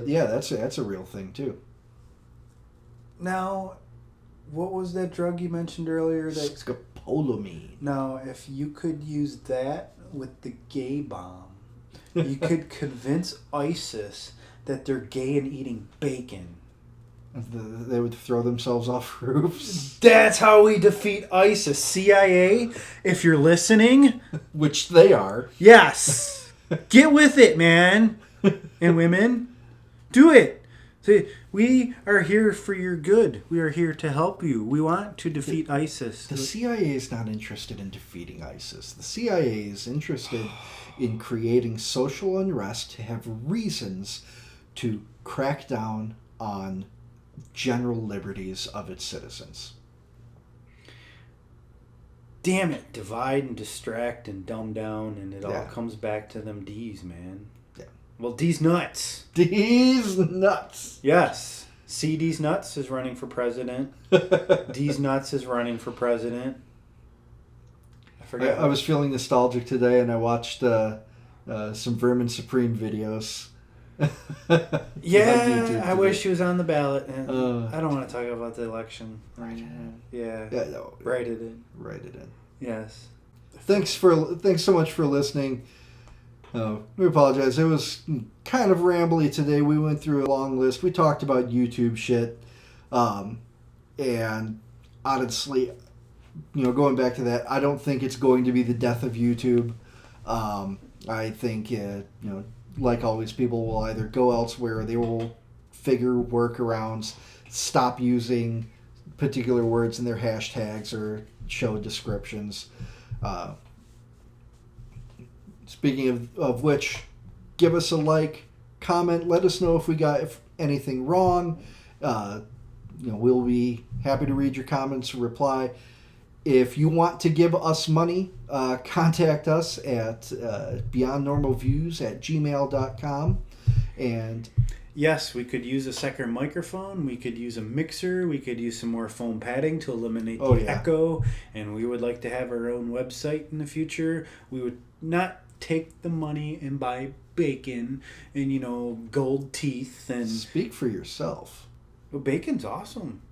yeah, that's a real thing too. Now, what was that drug you mentioned earlier? Scopolamine. Now, if you could use that with the gay bomb, you could convince ISIS that they're gay and eating bacon. They would throw themselves off roofs. That's how we defeat ISIS. CIA, if you're listening. Which they are. Yes. Get with it, man. And women, do it. We are here for your good. We are here to help you. We want to defeat ISIS. The CIA is not interested in defeating ISIS. The CIA is interested in creating social unrest to have reasons to crack down on general liberties of its citizens. Damn it. Divide and distract and dumb down, and it all Yeah. comes back to them D's, man. Yeah. Well, D's nuts. D's nuts. Yes. CD's nuts is running for president. D's nuts is running for president. I forget. I was feeling nostalgic today, and I watched some Vermin Supreme videos. Yeah, I wish he was on the ballot. And Uh, I don't want to talk about the election. Write it in. Yeah. Yeah, no, Write it in. write it in. Yes. Thanks so much for listening. We apologize. It was kind of rambly today. We went through a long list. We talked about YouTube shit, and honestly, going back to that, I don't think it's going to be the death of YouTube. I think like always, people will either go elsewhere, or they will figure workarounds, stop using particular words in their hashtags or show descriptions. Speaking of which, give us a like, comment, let us know if we got anything wrong. We'll be happy to read your comments and reply. If you want to give us money, contact us at beyondnormalviews@gmail.com. And Yes, we could use a second microphone. We could use a mixer. We could use some more foam padding to eliminate the echo. And we would like to have our own website in the future. We would not take the money and buy bacon and, gold teeth. And speak for yourself. well, bacon's awesome.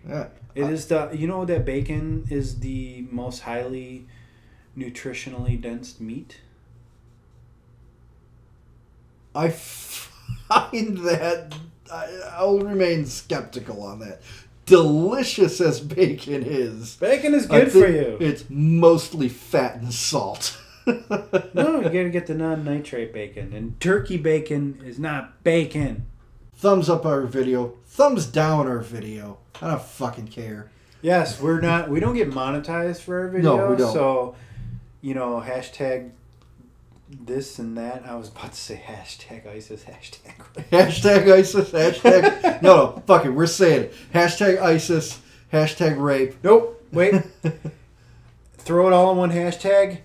Yeah. It is the you know that bacon is the most highly nutritionally dense meat. I find that I'll remain skeptical on that. Delicious as bacon is, Bacon is I good for think you. it's mostly fat and salt. No, you gotta get the non-nitrate bacon, and turkey bacon is not bacon. Thumbs up our video. Thumbs down our video. I don't fucking care. Yes, we're not. We don't get monetized for our videos. No, we don't. So, hashtag this and that. I was about to say hashtag ISIS, hashtag. Hashtag ISIS. Hashtag. No, fuck it. We're saying it. Hashtag ISIS. Hashtag rape. Nope. Wait. Throw it all in one hashtag.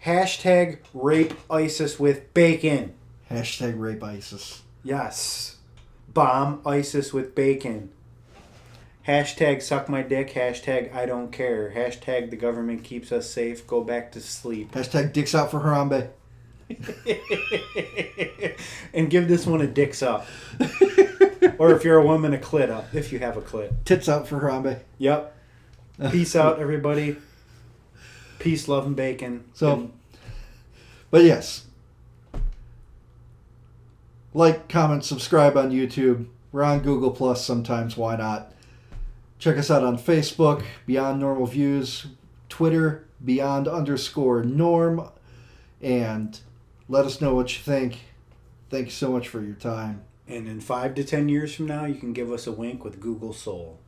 Hashtag rape ISIS with bacon. Hashtag rape ISIS. Yes. Bomb ISIS with bacon. Hashtag suck my dick. Hashtag I don't care. Hashtag the government keeps us safe. Go back to sleep. Hashtag dicks out for Harambe. And give this one a dicks up. Or if you're a woman, a clit up. If you have a clit. Tits out for Harambe. Yep. Peace out, everybody. Peace, love, and bacon. So, but yes. Like, comment, subscribe on YouTube. We're on Google Plus sometimes. Why not? Check us out on Facebook, Beyond Normal Views, Twitter, Beyond_Norm, and let us know what you think. Thank you so much for your time. And in 5 to 10 years from now, you can give us a wink with Google Soul.